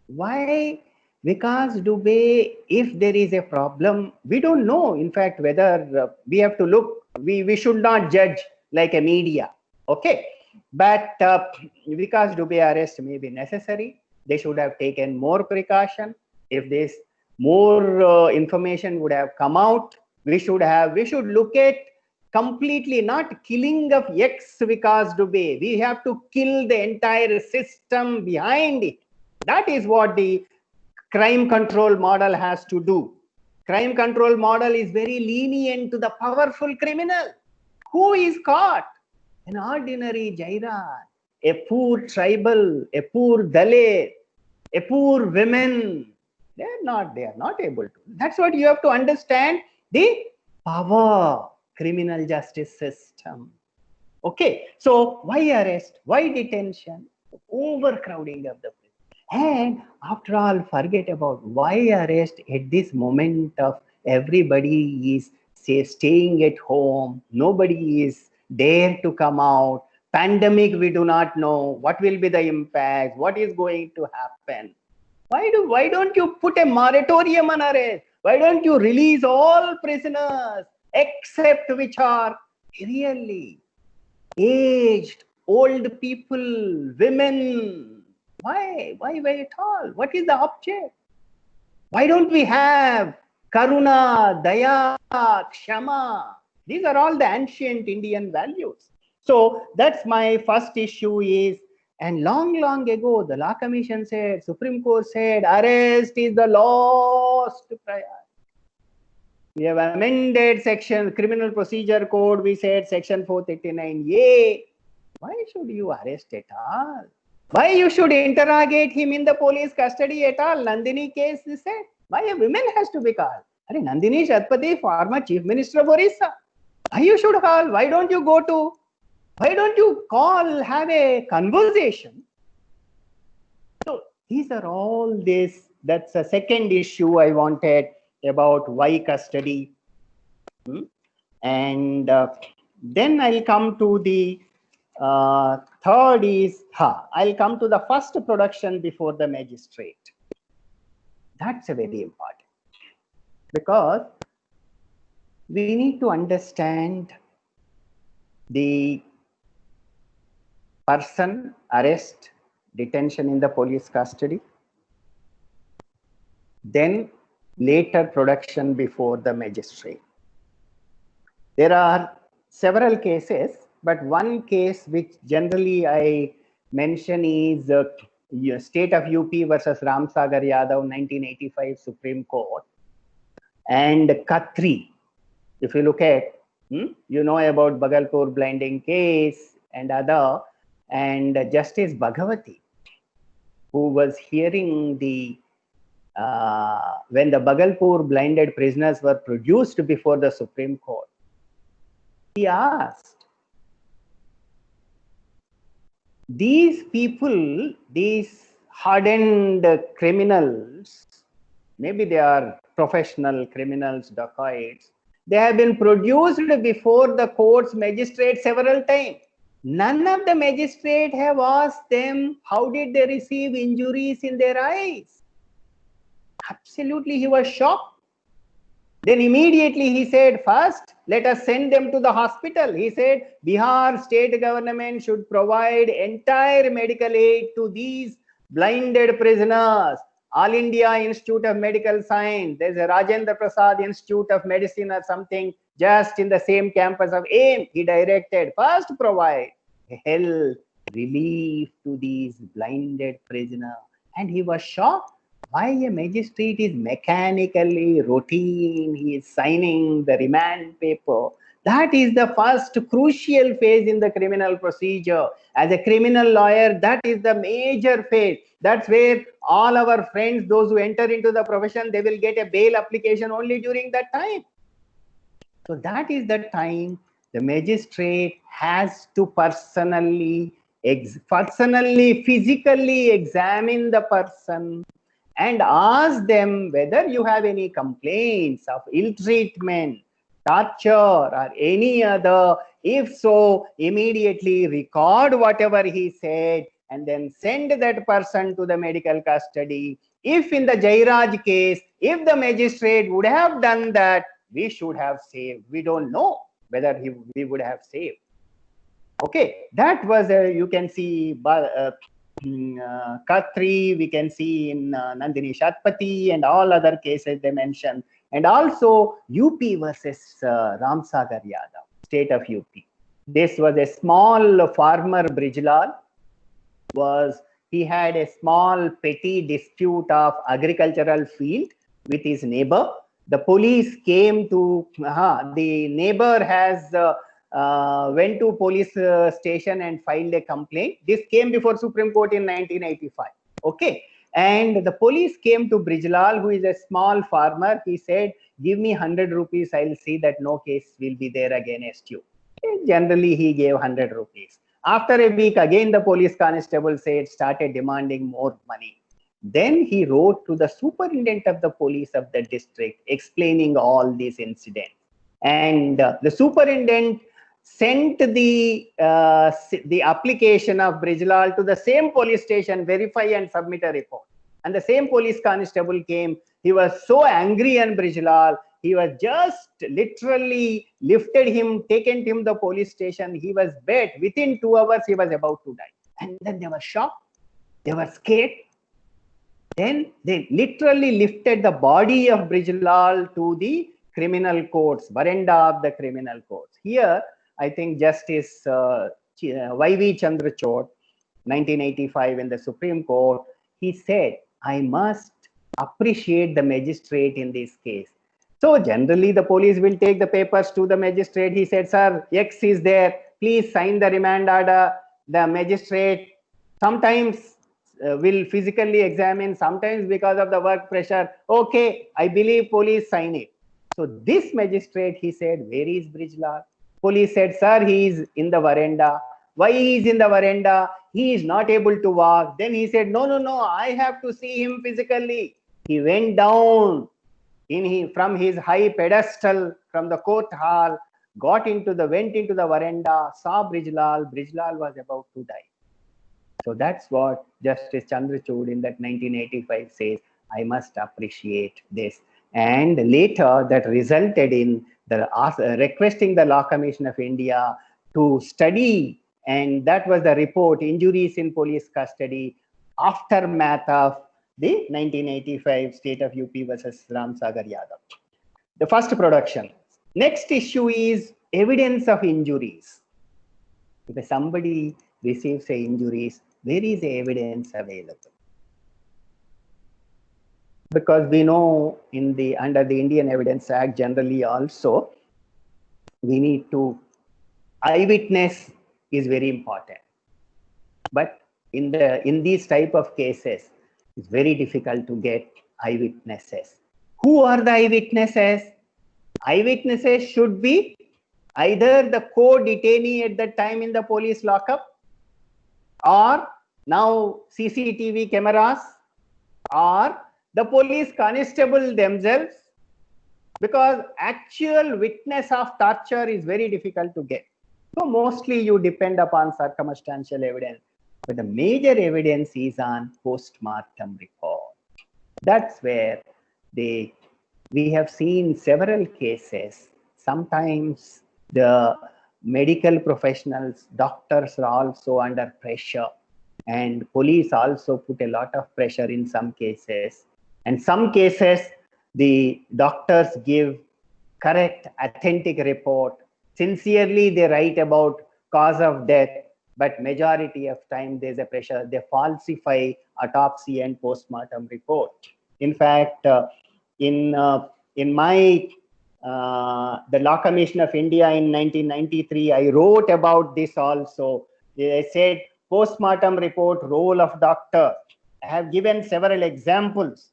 Why Vikas Dubey, if there is a problem, we don't know, in fact, whether we have to look, we should not judge like a media. Okay. But Vikas Dubey arrest may be necessary. They should have taken more precaution. If this more information would have come out, we should look at completely not killing of ex Vikas Dubey. We have to kill the entire system behind it. That is what the crime control model has to do. Crime control model is very lenient to the powerful criminal. Who is caught? An ordinary Jairaj, a poor tribal, a poor Dalit, a poor women. They are not able to. That's what you have to understand, the power criminal justice system. Okay, so why arrest? Why detention? Overcrowding of the prison. And after all, forget about why arrest at this moment of everybody is staying at home. Nobody is dare to come out. Pandemic, we do not know what will be the impact, what is going to happen. Why don't you put a moratorium on arrest? Why don't you release all prisoners except which are really aged, old people, women? Why at all? What is the object? Why don't we have Karuna, Daya, Kshama? These are all the ancient Indian values. So that's my first issue is, and long ago, the Law Commission said, Supreme Court said, arrest is the last priority. We have amended section, Criminal Procedure Code, we said section 439A. Why should you arrest at all? Why you should interrogate him in the police custody at all? Nandini case, they said. Why a woman has to be called? Nandini Shatpathy, former Chief Minister of Orissa. Why you should call? Why don't you call, have a conversation? So these are all this. That's a second issue I wanted about why custody. And then I'll come to the third is, I'll come to the first production before the magistrate. That's a very important, because we need to understand the person, arrest, detention in the police custody, then later production before the magistrate. There are several cases, but one case which generally I mention is State of UP versus Ramsagar Yadav, 1985 Supreme Court, and Khatri. If you look at, you know about Bhagalpur blinding case and other, and Justice Bhagavati, who was hearing the when the Bhagalpur blinded prisoners were produced before the Supreme Court, he asked, these people, these hardened criminals, maybe they are professional criminals, dacoits, they have been produced before the court's magistrate several times. None of the magistrates have asked them how did they receive injuries in their eyes. Absolutely, he was shocked. Then immediately he said, first, let us send them to the hospital. He said, Bihar state government should provide entire medical aid to these blinded prisoners. All India Institute of Medical Science, there's a Rajendra Prasad Institute of Medicine or something just in the same campus of AIIMS. He directed, first provide health relief to these blinded prisoners. And he was shocked. Why a magistrate is mechanically routine, he is signing the remand paper. That is the first crucial phase in the criminal procedure. As a criminal lawyer, that is the major phase. That's where all our friends, those who enter into the profession, they will get a bail application only during that time. So that is the time the magistrate has to personally, physically examine the person and ask them whether you have any complaints of ill treatment, torture, or any other. If so, immediately record whatever he said and then send that person to the medical custody. If in the Jairaj case, if the magistrate would have done that, we should have saved. We don't know whether we would have saved. Okay, that was you can see Khatri, we can see in Nandini Shatpati and all other cases they mentioned, and also UP versus Ramsagar Yadav, state of UP. This was a small farmer, Brijlal, he had a small petty dispute of agricultural field with his neighbor. The police came to, the neighbor has went to police station and filed a complaint. This came before Supreme Court in 1985. Okay. And the police came to Brijlal, who is a small farmer. He said, give me 100 rupees. I'll see that no case will be there against you. And generally, he gave 100 rupees. After a week, again, the police constable started demanding more money. Then he wrote to the superintendent of the police of the district explaining all these incidents. And the superintendent sent the application of Brijlal to the same police station, verify and submit a report. And the same police constable came. He was so angry on Brijlal, he was just literally lifted him, taken him to the police station. He was bed. Within 2 hours, he was about to die. And then they were shocked. They were scared. Then they literally lifted the body of Brijlal to the criminal courts, veranda of the criminal courts. Here, I think Justice Y.V. Chandrachud, 1985 in the Supreme Court, he said, I must appreciate the magistrate in this case. So generally, the police will take the papers to the magistrate. He said, sir, X is there. Please sign the remand order. The magistrate sometimes will physically examine, sometimes because of the work pressure. Okay, I believe police sign it. So this magistrate, he said, where is Brijlal? Police said, sir, he is in the veranda. Why he is in the veranda? He is not able to walk. Then he said, no, I have to see him physically. He went down from his high pedestal from the court hall, went into the veranda, saw Brijlal. Brijlal was about to die. So that's what Justice Chandrachud in that 1985 says, I must appreciate this. And later that resulted in the requesting the Law Commission of India to study, and that was the report, Injuries in Police Custody, aftermath of the 1985 state of UP versus Ramsagar Yadav. The first production. Next issue is evidence of injuries. If somebody receives injuries, where is the evidence available? Because we know under the Indian Evidence Act generally also, we need to, eyewitness is very important. But in these type of cases, it's very difficult to get eyewitnesses. Who are the eyewitnesses? Eyewitnesses should be either the co-detainee at that time in the police lockup, or now CCTV cameras, or the police constable themselves, because actual witness of torture is very difficult to get. So mostly you depend upon circumstantial evidence. But the major evidence is on post-mortem report. That's where we have seen several cases. Sometimes the medical professionals, doctors are also under pressure, and police also put a lot of pressure in some cases. And some cases, the doctors give correct, authentic report. Sincerely, they write about cause of death, but majority of time there's a pressure. They falsify autopsy and post-mortem report. In fact, in my the Law Commission of India in 1993, I wrote about this also. I said post-mortem report, role of doctor. I have given several examples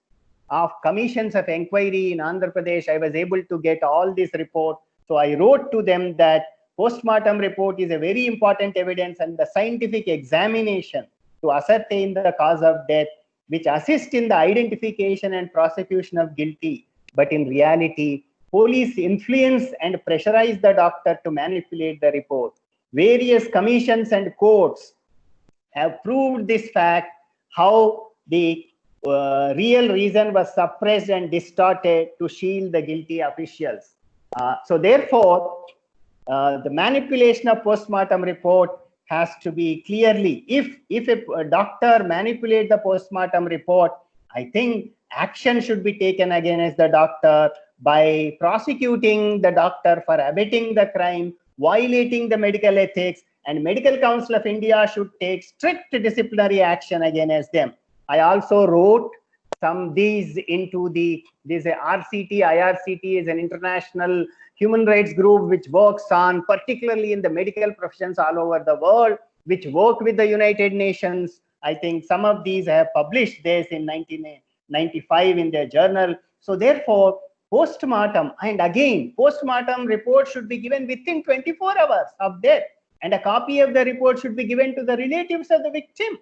of commissions of inquiry in Andhra Pradesh. I was able to get all this report. So I wrote to them that post-mortem report is a very important evidence, and the scientific examination to ascertain the cause of death, which assist in the identification and prosecution of guilty. But in reality, police influence and pressurize the doctor to manipulate the report. Various commissions and courts have proved this fact, how the real reason was suppressed and distorted to shield the guilty officials. So therefore, the manipulation of post-mortem report has to be clearly, if a doctor manipulate the post-mortem report, I think action should be taken against the doctor by prosecuting the doctor for abetting the crime, violating the medical ethics, and Medical Council of India should take strict disciplinary action against them. I also wrote some these into this RCT. IRCT is an international human rights group which works on, particularly in the medical professions all over the world, which work with the United Nations. I think some of these have published this in 1995 in their journal. So therefore, post-mortem, and again, post-mortem report should be given within 24 hours of death, and a copy of the report should be given to the relatives of the victim.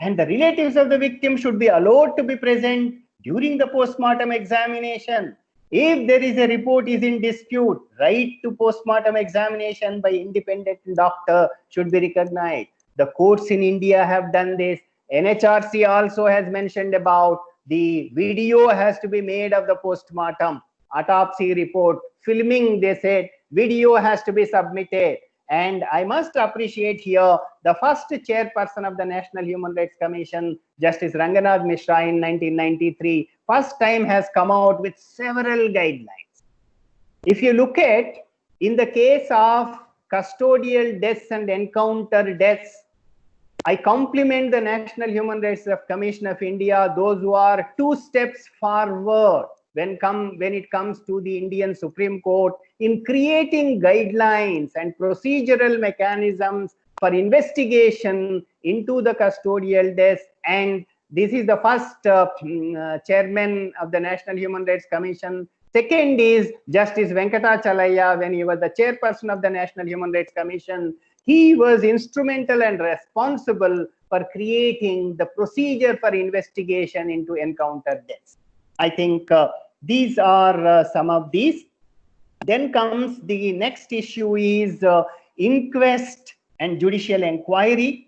And the relatives of the victim should be allowed to be present during the post-mortem examination. If there is a report is in dispute, right to post-mortem examination by independent doctor should be recognized. The courts in India have done this. NHRC also has mentioned about the video has to be made of the post-mortem autopsy report. Filming, they said, video has to be submitted. And I must appreciate here the first chairperson of the National Human Rights Commission, Justice Ranganath Mishra in 1993, first time has come out with several guidelines. If you look at, in the case of custodial deaths and encounter deaths, I compliment the National Human Rights Commission of India, those who are 2 steps forward when it comes to the Indian Supreme Court in creating guidelines and procedural mechanisms for investigation into the custodial deaths. And this is the first chairman of the National Human Rights Commission. Second is Justice Venkatachalaya. When he was the chairperson of the National Human Rights Commission, he was instrumental and responsible for creating the procedure for investigation into encounter deaths. I think these are some of these. Then comes the next issue is inquest and judicial inquiry.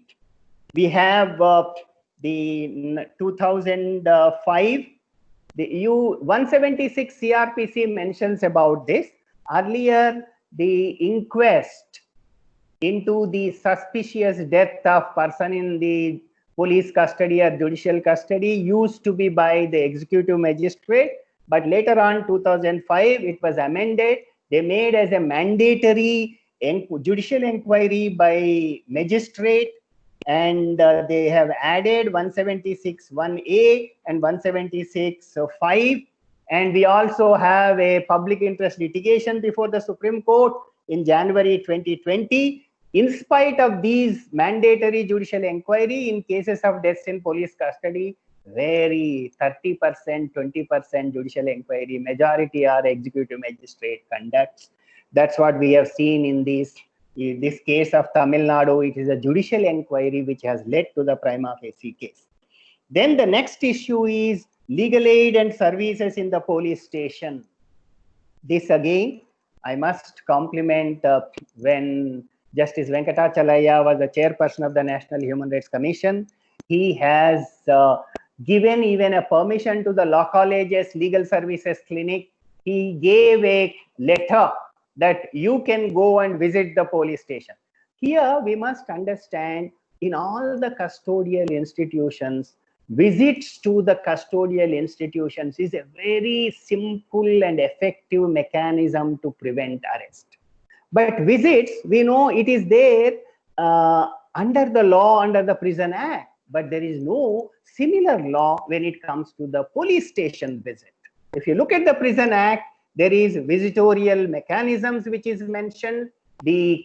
We have the 2005, the EU 176 CRPC mentions about this. Earlier, the inquest into the suspicious death of person in the police custody or judicial custody used to be by the executive magistrate, but later on 2005 it was amended. They made as a mandatory judicial inquiry by magistrate, and they have added 176(1)(a) and 176(5). And we also have a public interest litigation before the Supreme Court in January 2020. In spite of these mandatory judicial inquiry in cases of deaths in police custody, very 30%, 20% judicial inquiry, majority are executive magistrate conducts. That's what we have seen in this case of Tamil Nadu. It is a judicial inquiry which has led to the prima facie case. Then the next issue is legal aid and services in the police station. This again, I must compliment when Justice Venkatachalaya was the chairperson of the National Human Rights Commission. He has given even a permission to the law college's legal services clinic. He gave a letter that you can go and visit the police station. Here we must understand, in all the custodial institutions, visits to the custodial institutions is a very simple and effective mechanism to prevent arrest. But visits, we know it is there under the law, under the Prison Act. but there is no similar law when it comes to the police station visit. If you look at the Prison Act, there is visitorial mechanisms which is mentioned. The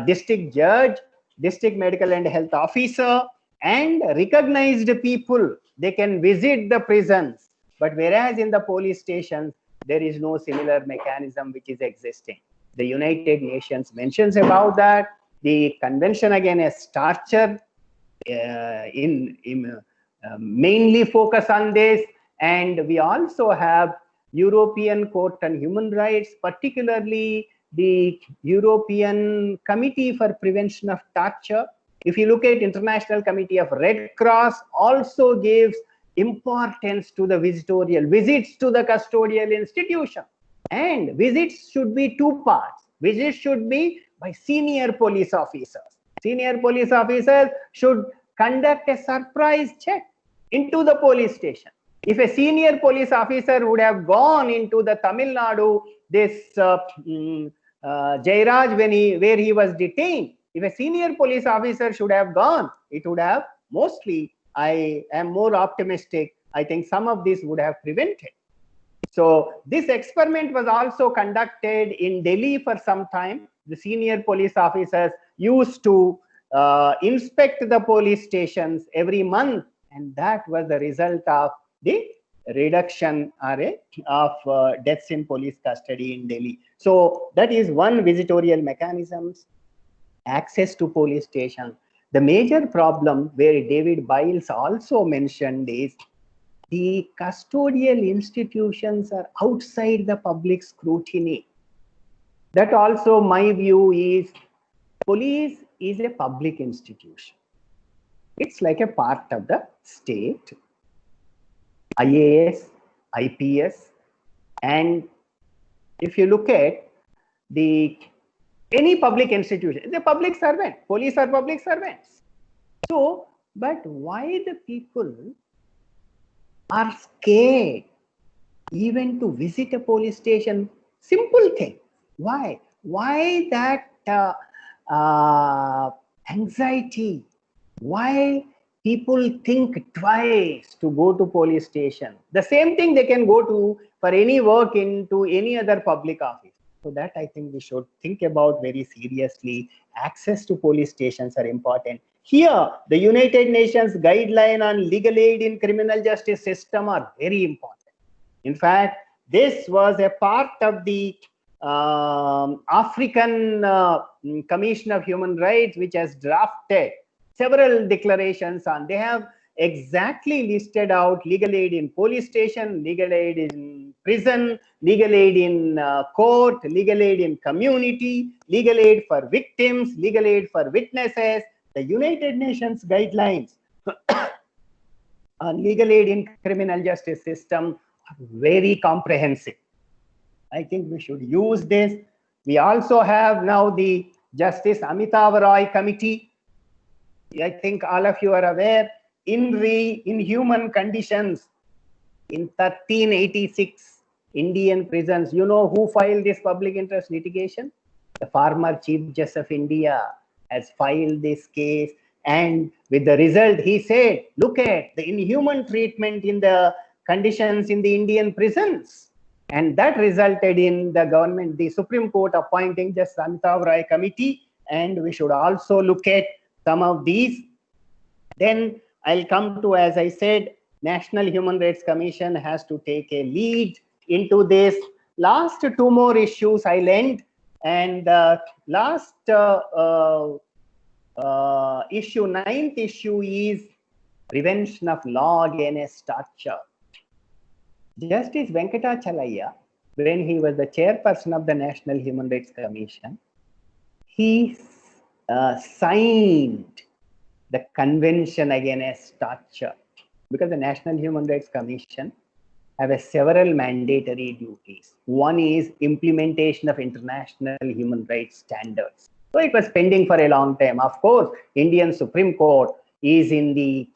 district judge, district medical and health officer, and recognized people, they can visit the prisons. But whereas in the police stations, there is no similar mechanism which is existing. The United Nations mentions about that. The Convention Against Torture mainly focus on this. And we also have European Court on Human Rights, particularly the European Committee for Prevention of Torture. If you look at International Committee of Red Cross, also gives importance to the visitorial visits to the custodial institution. And visits should be two parts. Visits should be by senior police officers. Senior police officers should conduct a surprise check into the police station. If a senior police officer would have gone into the Tamil Nadu, this Jairaj, where he was detained, if a senior police officer should have gone, it would have mostly, I am more optimistic, I think some of this would have prevented. So this experiment was also conducted in Delhi for some time. The senior police officers used to inspect the police stations every month, and that was the result of the reduction of deaths in police custody in Delhi. So that is one visitorial mechanism, access to police station. The major problem where David Biles also mentioned is the custodial institutions are outside the public scrutiny. That also my view is police is a public institution. It's like a part of the state. IAS, IPS, and if you look at any public institution, the public servant, police are public servants. So, but why the people are scared even to visit a police station? Simple thing. Why? Why that anxiety? Why people think twice to go to police station? The same thing they can go to for any work into any other public office. So that I think we should think about very seriously. Access to police stations are important. Here, the United Nations guideline on legal aid in criminal justice system are very important. In fact, this was a part of the African Commission of Human Rights, which has drafted several declarations on. They have exactly listed out legal aid in police station, legal aid in prison, legal aid in court, legal aid in community, legal aid for victims, legal aid for witnesses. The United Nations guidelines on legal aid in criminal justice system are very comprehensive. I think we should use this. We also have now the Justice Amitav Roy Committee. I think all of you are aware, inhuman conditions in 1386 Indian prisons. You know who filed this public interest litigation? The former Chief Justice of India has filed this case, and with the result, he said, look at the inhuman treatment in the conditions in the Indian prisons. And that resulted in the government, the Supreme Court appointing Justice Amitav Roy Committee, and we should also look at some of these. Then I'll come to, as I said, National Human Rights Commission has to take a lead into this. Last two more issues I'll end. And last issue, ninth issue is prevention of law against torture. Justice Venkatachalaya, when he was the chairperson of the National Human Rights Commission, he signed the Convention Against Torture, because the National Human Rights Commission have several mandatory duties. One is implementation of international human rights standards. So it was pending for a long time. Of course, Indian Supreme Court is in the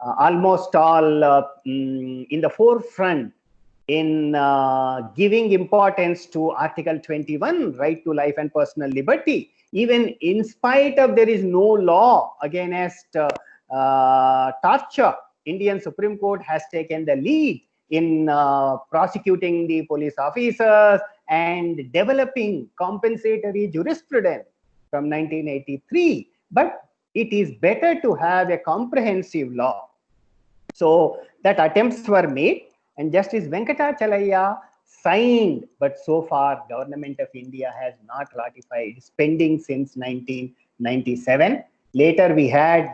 almost all in the forefront in giving importance to Article 21, right to life and personal liberty. Even in spite of there is no law against torture, Indian Supreme Court has taken the lead in prosecuting the police officers and developing compensatory jurisprudence from 1983. But it is better to have a comprehensive law. So that attempts were made, and Justice Venkatachalaya signed, but so far Government of India has not ratified. It's pending since 1997. Later we had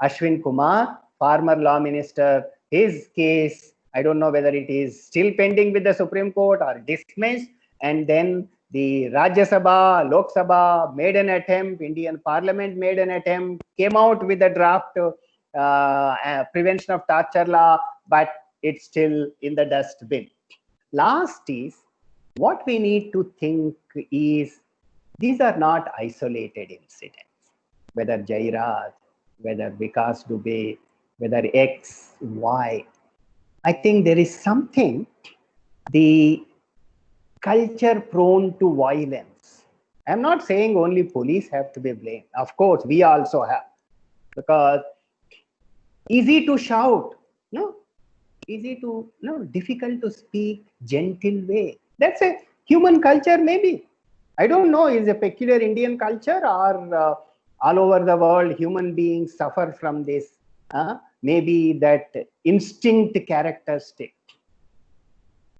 Ashwin Kumar, former law minister. His case, I don't know whether it is still pending with the Supreme Court or dismissed. And then the Rajya Sabha, Lok Sabha made an attempt, Indian Parliament made an attempt, came out with a draft prevention of torture law, but it's still in the dustbin. Last is, what we need to think is, these are not isolated incidents, whether Jairaj, whether Vikas Dubey, whether X, Y. I think there is something, the culture prone to violence. I'm not saying only police have to be blamed. Of course, we also have, because easy to shout, no, easy to, no, difficult to speak, gentle way. That's a human culture, maybe. I don't know, is a peculiar Indian culture, or all over the world human beings suffer from this, maybe that instinct characteristic.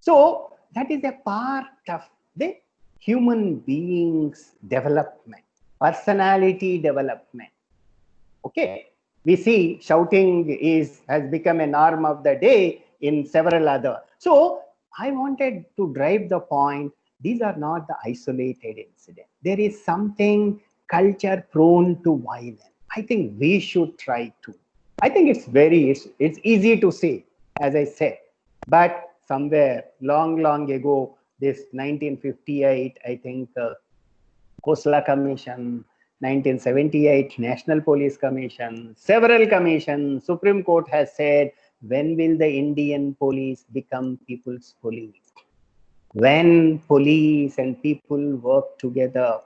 So that is a part of the human being's development, personality development. Okay, we see shouting has become a norm of the day in several other. So I wanted to drive the point, these are not the isolated incidents. There is something culture prone to violence. I think we should try to. I think it's easy to say, as I said, but somewhere long ago, this 1958, I think, Khosla Commission, 1978 National Police Commission, several commissions, Supreme Court has said, when will the Indian police become people's police? When police and people work together,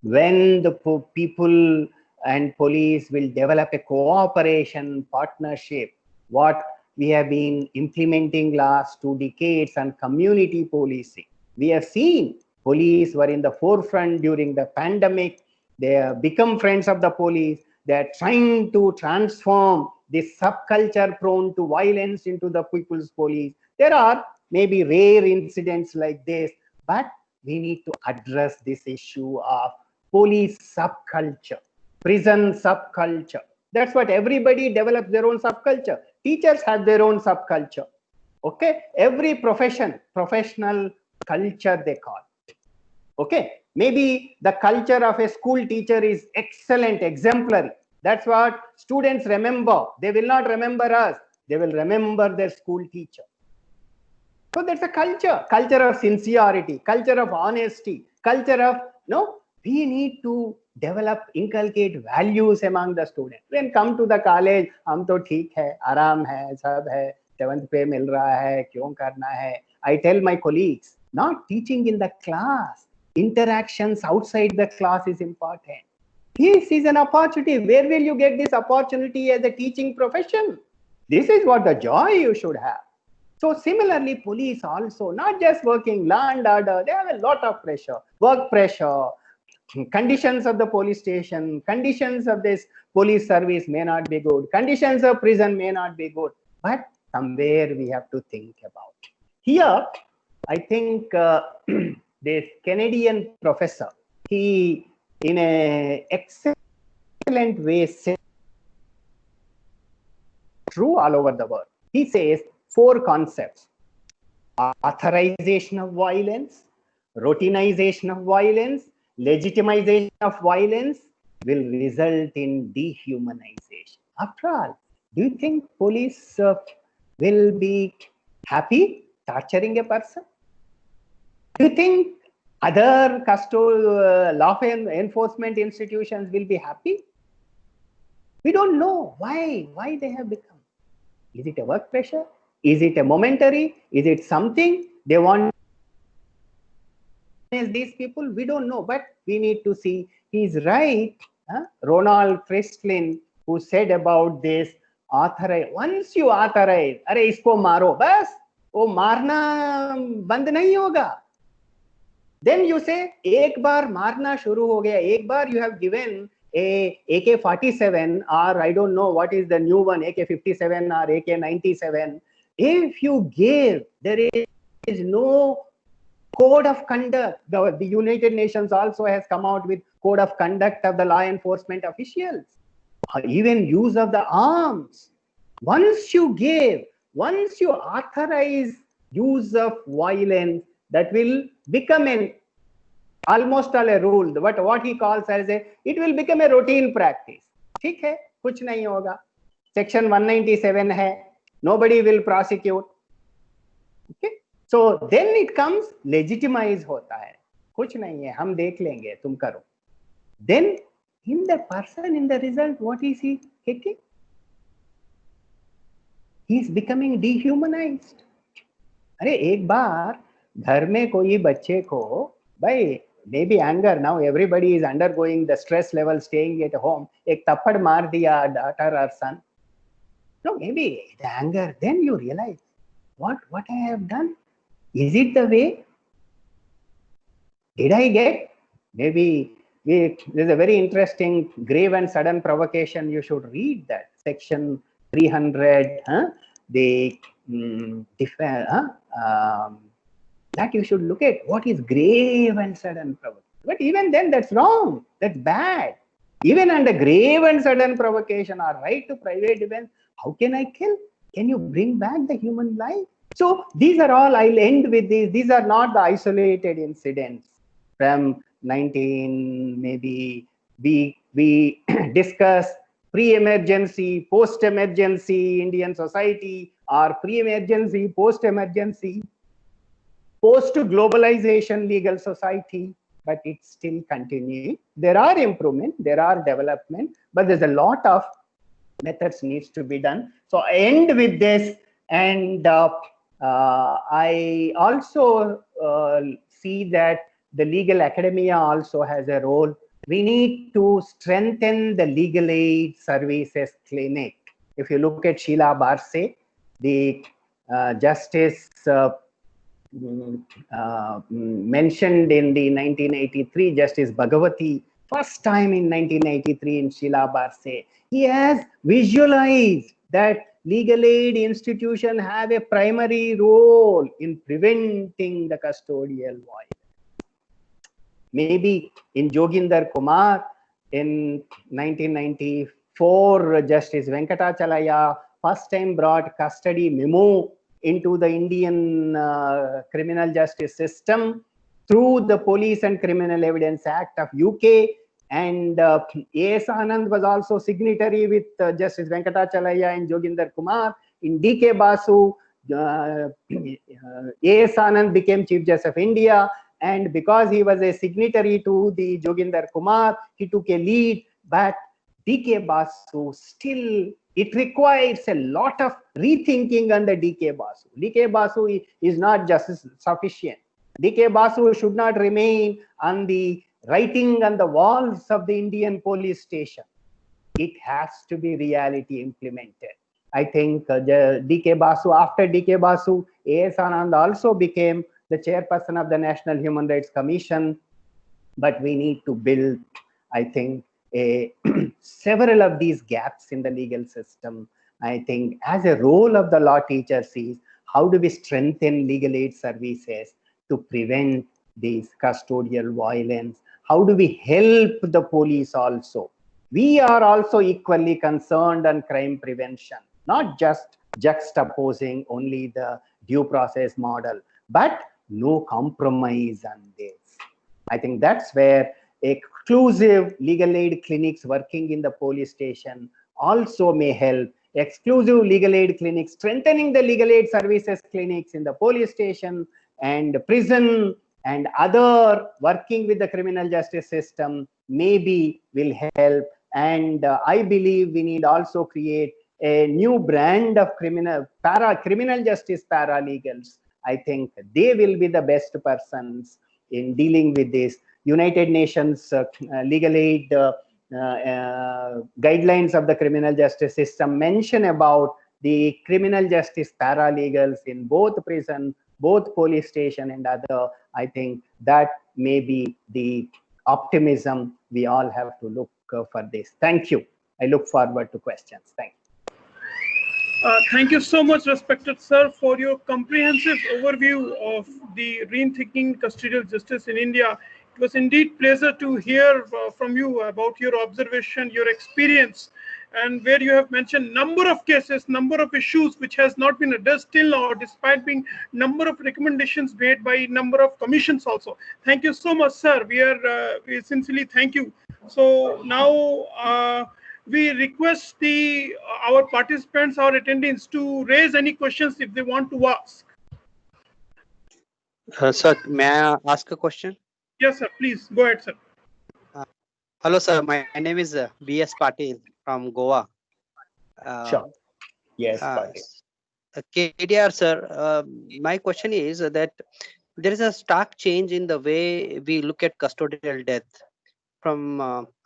when the people and police will develop a cooperation, partnership, what we have been implementing last 2 decades on community policing. We have seen police were in the forefront during the pandemic. They have become friends of the police. They are trying to transform this subculture prone to violence into the people's police. There are maybe rare incidents like this, but we need to address this issue of police subculture, prison subculture. That's what everybody develops their own subculture. Teachers have their own subculture. Okay, every professional culture they call. Okay, maybe the culture of a school teacher is excellent, exemplary. That's what students remember. They will not remember us. They will remember their school teacher. So that's a culture of sincerity, culture of honesty, culture of, no, we need to develop, inculcate values among the students. When come to the college, हम तो ठीक है, आराम है, सब है, 7th पे मिल रहा है, क्यों करना है? I tell my colleagues, not teaching in the class, interactions outside the class is important. This is an opportunity. Where will you get this opportunity as a teaching profession? This is what the joy you should have. So similarly, police also, not just working law and order, they have a lot of pressure, work pressure, conditions of the police station, conditions of this police service may not be good, conditions of prison may not be good, but somewhere we have to think about. Here, I think this Canadian professor, he in an excellent way says, true all over the world. He says 4 concepts: authorization of violence, routinization of violence, legitimization of violence will result in dehumanization. After all, do you think police will be happy torturing a person? Do you think other law enforcement institutions will be happy? We don't know why they have become. Is it a work pressure? Is it a momentary? Is it something they want? These people, we don't know, but we need to see. He's right. Ronald Kristlin who said about this, authorize, once you authorize, अरे इसको मारो, बस वो मारना बंद नहीं होगा. Then you say, एक बार मारना शुरू हो गया, एक बार you have given a AK-47 or I don't know what is the new one, AK-57 or AK-97. If you give, there is no code of conduct. The United Nations also has come out with code of conduct of the law enforcement officials. Even use of the arms. Once you give, once you authorize use of violence, that will become an almost all a rule. What he calls as it will become a routine practice. ठीक है, कुछ नहीं होगा. Section 197 है, nobody will prosecute. Okay, so then it comes legitimize होता है, कुछ नहीं है, हम देख लेंगे, तुम करो. Then in the person, in the result, what is he taking? He is becoming dehumanized. अरे एक बार घर में कोई बच्चे को, भाई maybe anger, now everybody is undergoing the stress level staying at home, एक थप्पड़ मार दिया daughter or son. No, maybe the anger, then you realize, what I have done? Is it the way? Did I get? Maybe there's a very interesting grave and sudden provocation. You should read that section 300. That you should look at what is grave and sudden provocation. But even then, that's wrong. That's bad. Even under grave and sudden provocation or right to private defense, how can I kill? Can you bring back the human life? So these are all, I'll end with these. These are not the isolated incidents from 19, maybe we discuss pre-emergency, post-emergency Indian society, or pre-emergency, post-emergency, post-globalization legal society, but it's still continuing. There are improvements, there are development, but there's a lot of methods needs to be done. So I end with this, and I also see that the legal academia also has a role. We need to strengthen the legal aid services clinic. If you look at Sheila Barse, the justice mentioned in the 1983 Justice Bhagavati, first time in 1983 in Sheila Barse, he has visualized that legal aid institution have a primary role in preventing the custodial violence. Maybe in Joginder Kumar in 1994, Justice Venkatachalaya first time brought custody memo into the Indian criminal justice system through the Police and Criminal Evidence Act of UK. And A.S. Anand was also signatory with Justice Venkatachalaya and Joginder Kumar. In D.K. Basu, A.S. Anand became Chief Justice of India. And because he was a signatory to the Joginder Kumar, he took a lead. But D.K. Basu still, it requires a lot of rethinking under D.K. Basu. D.K. Basu is not just sufficient. D.K. Basu should not remain on the writing on the walls of the Indian police station. It has to be reality implemented. I think D.K. Basu, after D.K. Basu, A.S. Anand also became the chairperson of the National Human Rights Commission. But we need to build, I think, several of these gaps in the legal system. I think as a role of the law teachers is, how do we strengthen legal aid services to prevent these custodial violence? How do we help the police also? We are also equally concerned on crime prevention, not just juxtaposing only the due process model, but no compromise on this. I think that's where exclusive legal aid clinics working in the police station also may help. Exclusive legal aid clinics, strengthening the legal aid services clinics in the police station and prison and other working with the criminal justice system maybe will help. And I believe we need also create a new brand of criminal justice paralegals. I think they will be the best persons in dealing with this. United Nations legal aid guidelines of the criminal justice system mention about the criminal justice paralegals in both prison, both police station and other, I think that may be the optimism we all have to look for this. Thank you. I look forward to questions. Thank you. Thank you so much, respected sir, for your comprehensive overview of the rethinking custodial justice in India. It was indeed pleasure to hear from you about your observation, your experience, and where you have mentioned number of cases, number of issues which has not been addressed till now, despite being number of recommendations made by number of commissions also. Thank you so much, sir. We sincerely thank you. So now we request our participants, our attendees, to raise any questions if they want to ask. Sir, may I ask a question? Yes, sir. Please go ahead, sir. Hello, sir. My name is B.S. Patil from Goa. Sure. Yes, Patil. KDR, sir, my question is that there is a stark change in the way we look at custodial death. From,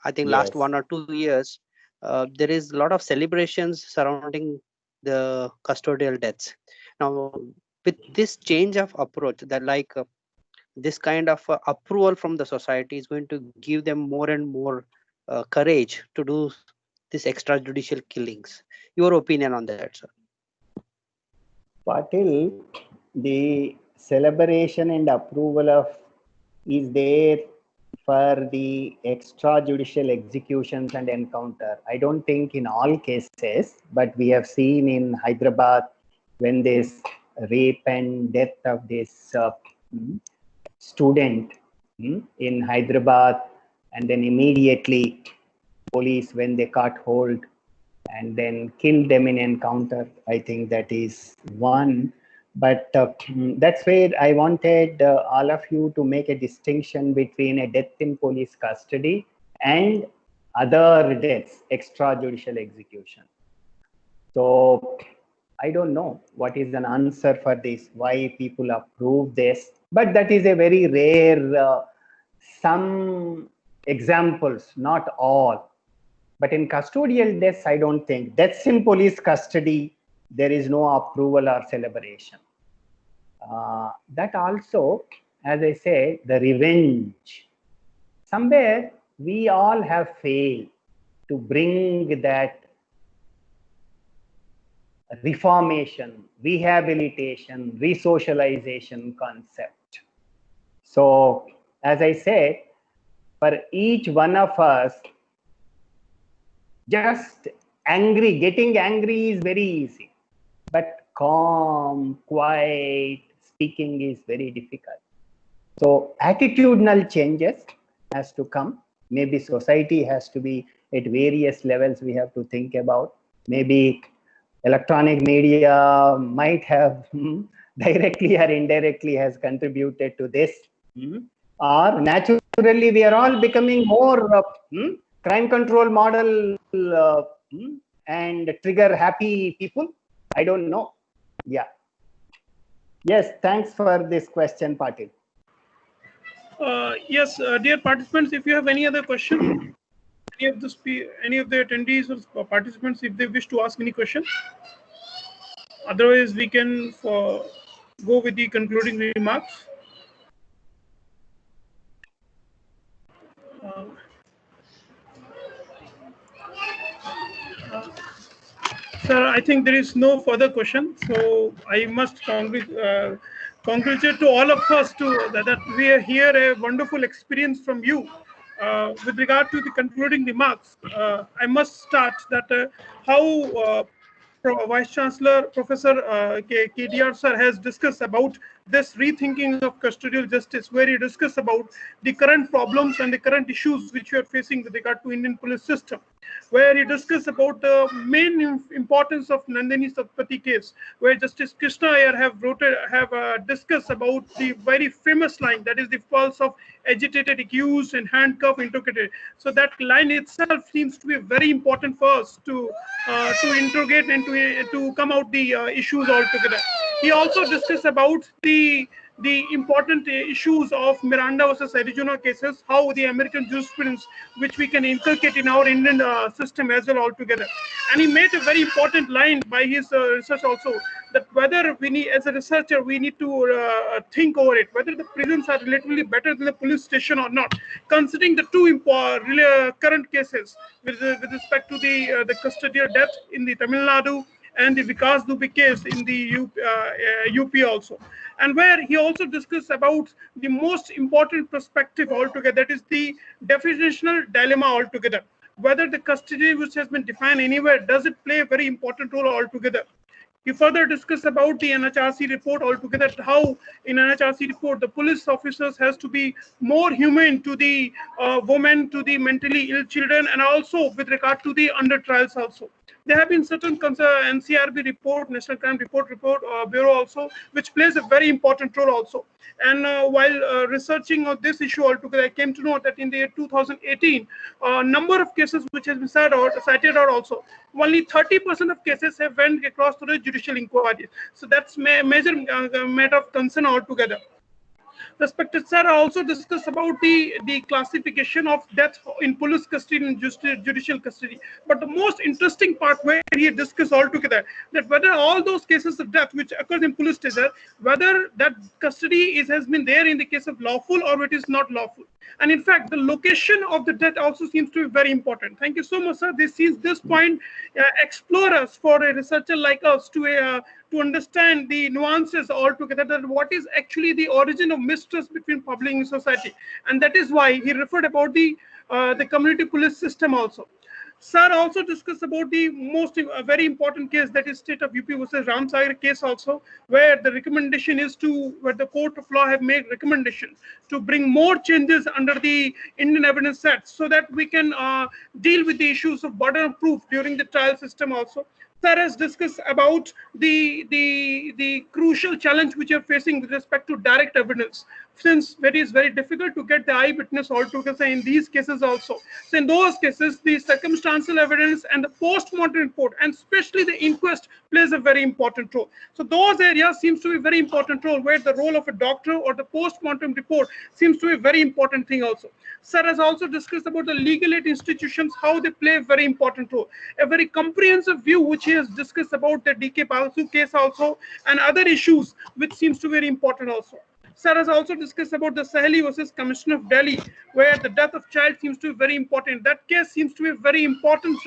I think, last 1 or 2 years, there is a lot of celebrations surrounding the custodial deaths. Now, with this change of approach, that like this kind of approval from the society is going to give them more and more courage to do this extrajudicial killings. Your opinion on that, sir? Patil, the celebration and approval of is there for the extrajudicial executions and encounter. I don't think in all cases, but we have seen in Hyderabad when this rape and death of this student in Hyderabad, and then immediately police, when they caught hold and then killed them in encounter. I think that is one. But that's where I wanted all of you to make a distinction between a death in police custody and other deaths, extrajudicial execution. So I don't know what is an answer for this, why people approve this, but that is a very rare, some examples, not all. But in custodial deaths, I don't think. Deaths in police custody, there is no approval or celebration. That also, as I say, the revenge. Somewhere we all have failed to bring that reformation, rehabilitation, resocialization concept. So, as I said, for each one of us, just getting angry is very easy, but calm, quiet speaking is very difficult. So attitudinal changes has to come. Maybe society has to be at various levels we have to think about. Maybe electronic media might have directly or indirectly has contributed to this. Or naturally, we are all becoming more crime control model and trigger happy people. I don't know. Yeah. Yes, thanks for this question, Patil. Yes, dear participants, if you have any other question, any of the attendees or participants, if they wish to ask any question. Otherwise, we can go with the concluding remarks. Sir, I think there is no further question. So I must congratulate to all of us that we hear a wonderful experience from you. With regard to the concluding remarks, I must start that how Vice Chancellor Professor KDR sir has discussed about this rethinking of custodial justice, where he discussed about the current problems and the current issues which we are facing with regard to Indian police system, where he discussed about the main importance of Nandini Satpathy case, where Justice Krishna Iyer have discussed about the very famous line, that is the pulse of agitated accused and handcuffed interrogated. So that line itself seems to be very important for us to interrogate and to come out the issues altogether. He also discussed about the the important issues of Miranda versus Arizona cases, how the American jurisprudence, which we can inculcate in our Indian system as well altogether. And he made a very important line by his research also, that whether we need, as a researcher, we need to think over it, whether the prisons are relatively better than the police station or not, considering the two current cases with respect to the custodial death in the Tamil Nadu and the Vikas Dubey case in the UP also. And where he also discussed about the most important perspective altogether, that is the definitional dilemma altogether. Whether the custody which has been defined anywhere, does it play a very important role altogether? He further discussed about the NHRC report altogether, how in NHRC report, the police officers has to be more humane to the women, to the mentally ill children, and also with regard to the under trials also. There have been certain NCRB report, National Crime Report Bureau also, which plays a very important role also. And while researching on this issue altogether, I came to know that in the year 2018, number of cases which has been cited out also, only 30% of cases have went across to the judicial inquiry. So that's major matter of concern altogether. Respected sir also discussed about the classification of death in police custody and judicial custody. But the most interesting part where he discussed altogether, that whether all those cases of death which occurs in police station, whether that custody has been there in the case of lawful or it is not lawful. And in fact, the location of the death also seems to be very important. Thank you so much, sir. This point explore us for a researcher like us to understand the nuances altogether, that what is actually the origin of mistrust between public and society. And that is why he referred about the community police system also. Sir also discussed about the most very important case, that is state of UP versus Ramsagar case also, where the recommendation is where the court of law have made recommendations to bring more changes under the Indian evidence sets, so that we can deal with the issues of burden of proof during the trial system also. Sir has discussed about the crucial challenge which you're facing with respect to direct evidence, since it is very difficult to get the eyewitness altogether in these cases also. So in those cases, the circumstantial evidence and the post-mortem report, and especially the inquest, plays a very important role. So those areas seems to be very important role, where the role of a doctor or the post-mortem report seems to be a very important thing also. Sir has also discussed about the legal aid institutions, how they play a very important role. A very comprehensive view which he has discussed about the DK Basu case also, and other issues which seems to be very important also. Sir has also discussed about the Saheli versus Commissioner of Delhi, where the death of child seems to be very important. That case seems to be a very important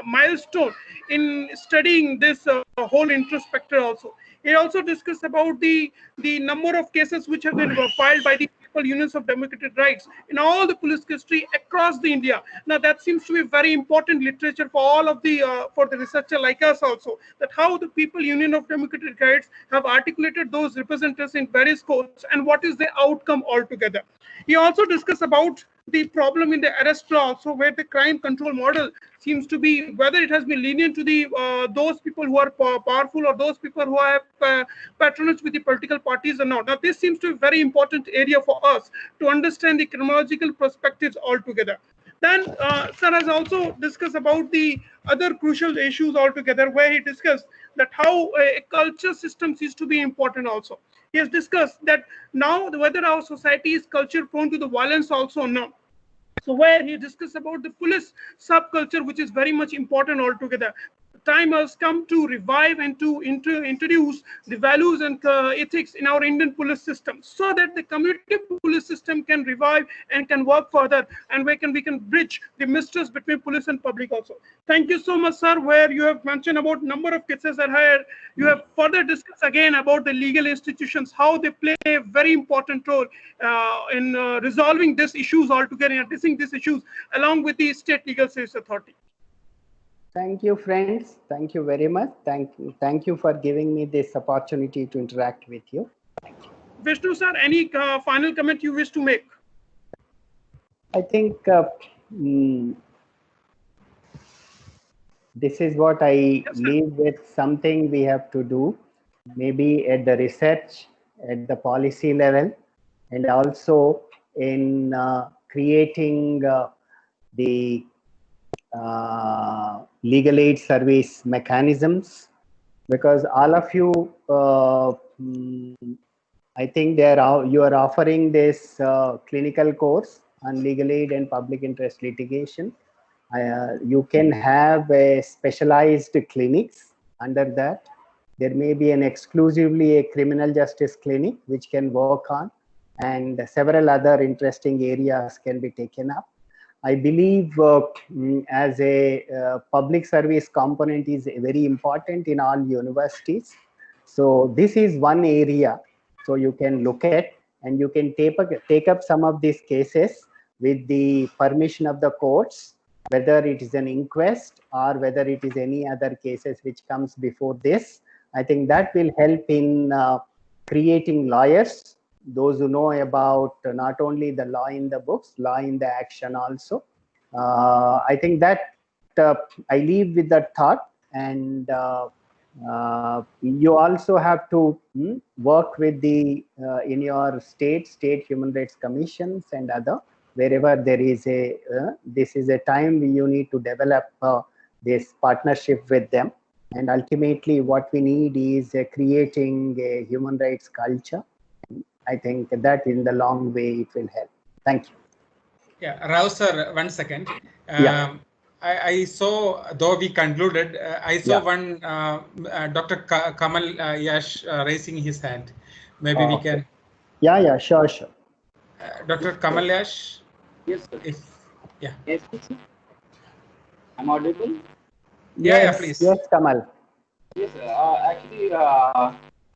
milestone in studying this whole introspector also. He also discussed about the number of cases which have been filed by the Unions of Democratic Rights in all the police history across the India. Now that seems to be very important literature for all of the for the researcher like us also, that how the People Union of Democratic Rights have articulated those representatives in various courts and what is the outcome altogether. He also discussed about the problem in the arrest law also, where the crime control model seems to be, whether it has been lenient to the those people who are powerful or those people who have patronage with the political parties or not. Now this seems to be a very important area for us to understand the criminological perspectives altogether. Then sir has also discussed about the other crucial issues altogether, where he discussed that how a culture system seems to be important also. He has discussed that now whether our society is culture prone to the violence also or not. So where he discussed about the police subculture, which is very much important altogether. Time has come to revive and to introduce the values and ethics in our Indian police system, so that the community police system can revive and can work further, and we can bridge the mistrust between police and public also. Thank you so much, sir, where you have mentioned about number of cases that you have further discussed again about the legal institutions, how they play a very important role in resolving these issues altogether, and addressing these issues along with the state legal service authority. Thank you, friends. Thank you very much. Thank you for giving me this opportunity to interact with you. Vishnu sir, any final comment you wish to make? I think this is what I leave with, something we have to do, maybe at the research, at the policy level, and also in creating the legal aid service mechanisms, because all of you I think you are offering this clinical course on legal aid and public interest litigation. You can have a specialized clinics under that. There may be an exclusively a criminal justice clinic which can work on, and several other interesting areas can be taken up. I believe as a public service component is very important in all universities. So this is one area. So you can look at, and you can take up some of these cases with the permission of the courts, whether it is an inquest or whether it is any other cases which comes before this. I think that will help in creating lawyers, those who know about not only the law in the books, law in the action also. I think that I leave with that thought, and you also have to work with the in your state human rights commissions and other, wherever there is a this is a time you need to develop this partnership with them. And ultimately what we need is creating a human rights culture. I think that in the long way it will help. Thank you. Yeah, Rao sir, 1 second. Yeah. I saw, though we concluded, I saw Yeah. one Dr. Kamal Yash raising his hand. Maybe we can. Yeah, sure. Dr. Kamal Yash. Yes, sir. Yeah. Yes, sir. I'm audible? Yeah, please. Yes, Kamal. Yes, actually,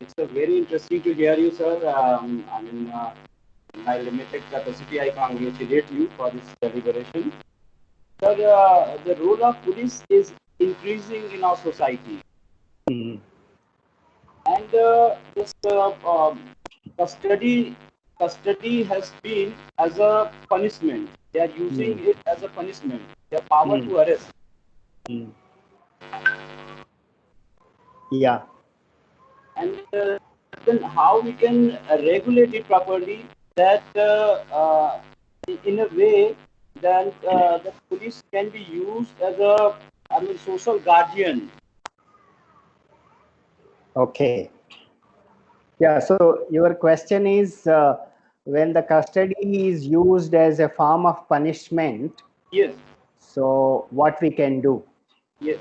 it's very interesting to hear you, sir. I mean, my limited capacity, I congratulate you for this deliberation. Sir, the role of police is increasing in our society. Mm-hmm. And this custody has been as a punishment. They are using it as a punishment. Their power to arrest. Yeah. And then how we can regulate it properly, that in a way that the police can be used as a, I mean, social guardian. Okay. Yeah, so your question is when the custody is used as a form of punishment. Yes. So what we can do? Yes.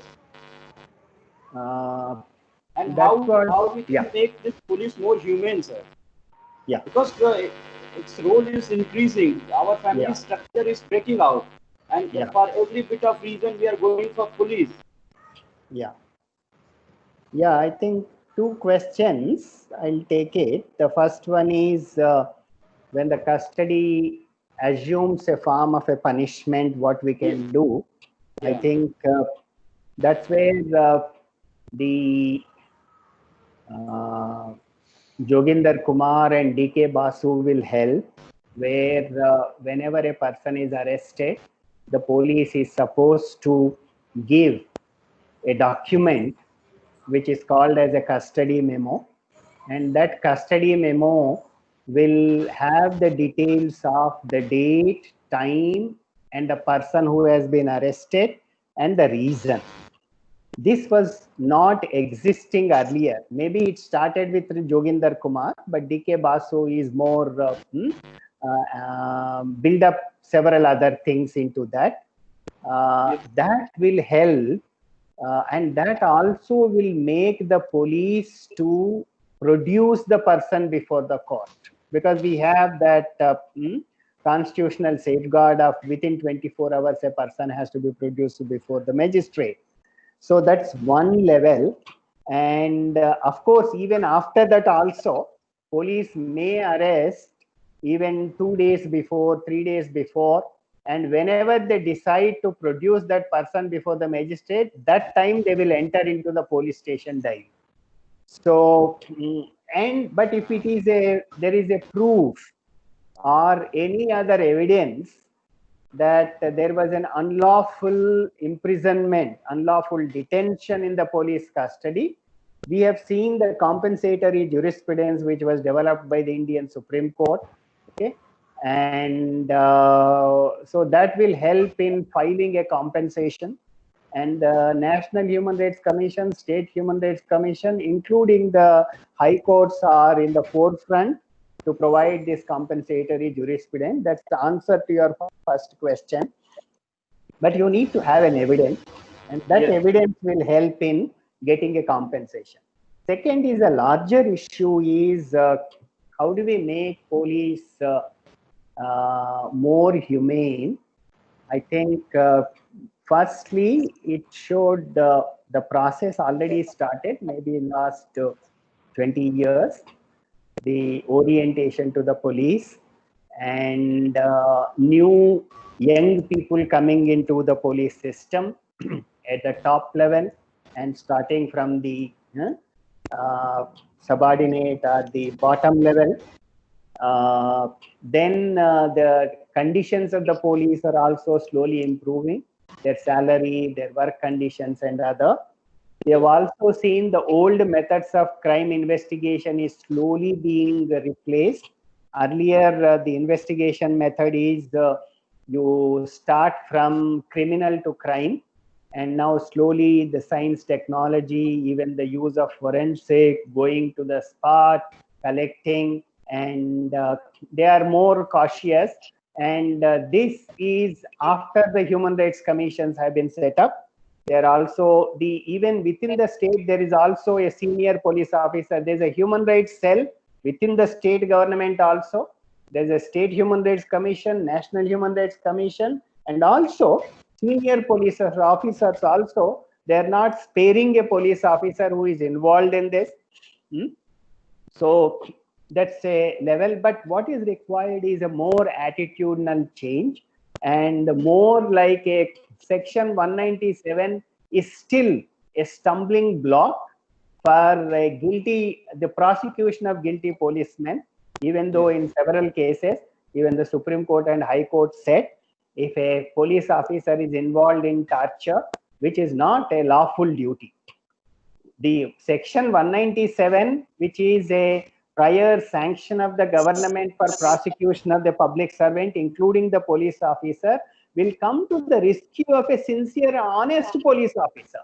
And That how we can make this police more humane, sir? Yeah. Because its role is increasing. Our family structure is breaking out. And for every bit of reason, we are going for police. Yeah. Yeah, I think two questions. I'll take it. The first one is when the custody assumes a form of a punishment, what we can do. I think that's where the Joginder Kumar and DK Basu will help, where whenever a person is arrested, the police is supposed to give a document which is called as a custody memo, and that custody memo will have the details of the date, time, and the person who has been arrested and the reason. This was not existing earlier. Maybe it started with Joginder Kumar, but DK Basu is more build up several other things into that. That will help, and that also will make the police to produce the person before the court, because we have that constitutional safeguard of within 24 hours a person has to be produced before the magistrate. So that's one level. And of course, even after that also, police may arrest even 2 days before, 3 days before, and whenever they decide to produce that person before the magistrate, that time they will enter into the police station diary. So, but if it is there is a proof or any other evidence that there was an unlawful imprisonment, unlawful detention in the police custody, we have seen the compensatory jurisprudence which was developed by the Indian Supreme Court. Okay. And so that will help in filing a compensation. And the National Human Rights Commission, State Human Rights Commission, including the high courts, are in the forefront to provide this compensatory jurisprudence. That's the answer to your first question. But you need to have an evidence, and that evidence will help in getting a compensation. Second is a larger issue is how do we make police more humane? I think firstly, it showed the process already started maybe in last 20 years, the orientation to the police and new young people coming into the police system at the top level and starting from the subordinate or the bottom level. Then the conditions of the police are also slowly improving, their salary, their work conditions and other. We have also seen the old methods of crime investigation is slowly being replaced. Earlier, the investigation method is you start from criminal to crime, and now slowly the science, technology, even the use of forensic, going to the spot, collecting, and they are more cautious. And this is after the human rights commissions have been set up. There are also even within the state, there is also a senior police officer. There's a human rights cell within the state government also. There's a state human rights commission, national human rights commission, and also senior police officers also. They're not sparing a police officer who is involved in this. So that's a level, but what is required is a more attitudinal change, and more like a Section 197 is still a stumbling block for the prosecution of guilty policemen, even though in several cases, even the Supreme Court and High Court said, if a police officer is involved in torture, which is not a lawful duty, the Section 197, which is a prior sanction of the government for prosecution of the public servant, including the police officer, will come to the rescue of a sincere, honest police officer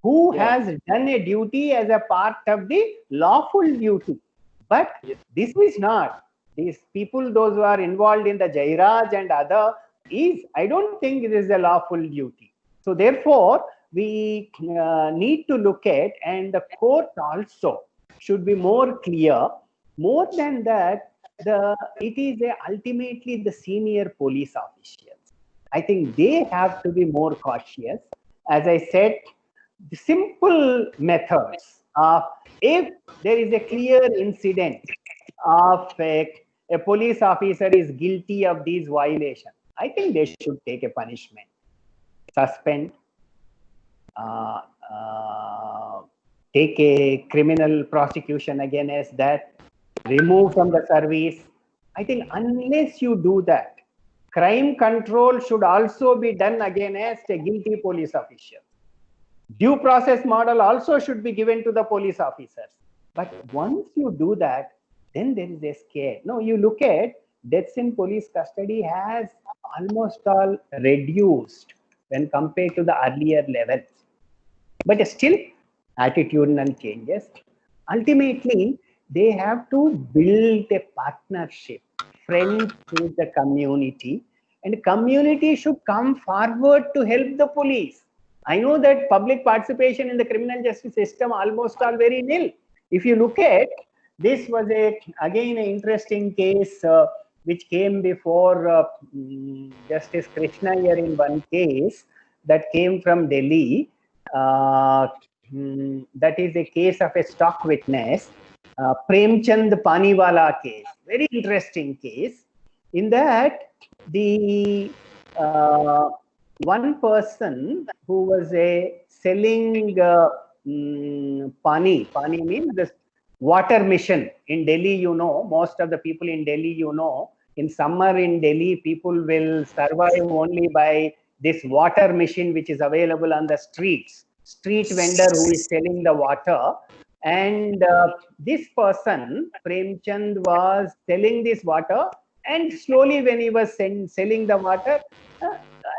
who has done a duty as a part of the lawful duty. But this is not. These people, those who are involved in the Jairaj and other, I don't think it is a lawful duty. So therefore, we need to look at, and the court also should be more clear. More than that, it is ultimately the senior police officials. I think they have to be more cautious. As I said, the simple methods of, if there is a clear incident of a police officer is guilty of these violations, I think they should take a punishment, suspend, take a criminal prosecution against that, remove from the service. I think unless you do that, crime control should also be done against a guilty police officer. Due process model also should be given to the police officers. But once you do that, then there is a scare. No, you look at deaths in police custody has almost all reduced when compared to the earlier levels. But still, attitudinal changes. Ultimately, they have to build a partnership, friends with the community, and community should come forward to help the police. I know that public participation in the criminal justice system almost all very nil. If you look at, this was again an interesting case which came before Justice Krishna here in one case that came from Delhi. That is a case of a stock witness, Premchand Paniwala case. Very interesting case. In that, the one person who was selling pani means this water mission in Delhi. You know, most of the people in Delhi, you know, in summer in Delhi, people will survive only by this water machine which is available on the streets. Street vendor who is selling the water. And this person, Premchand, was selling this water, and slowly when he was selling the water,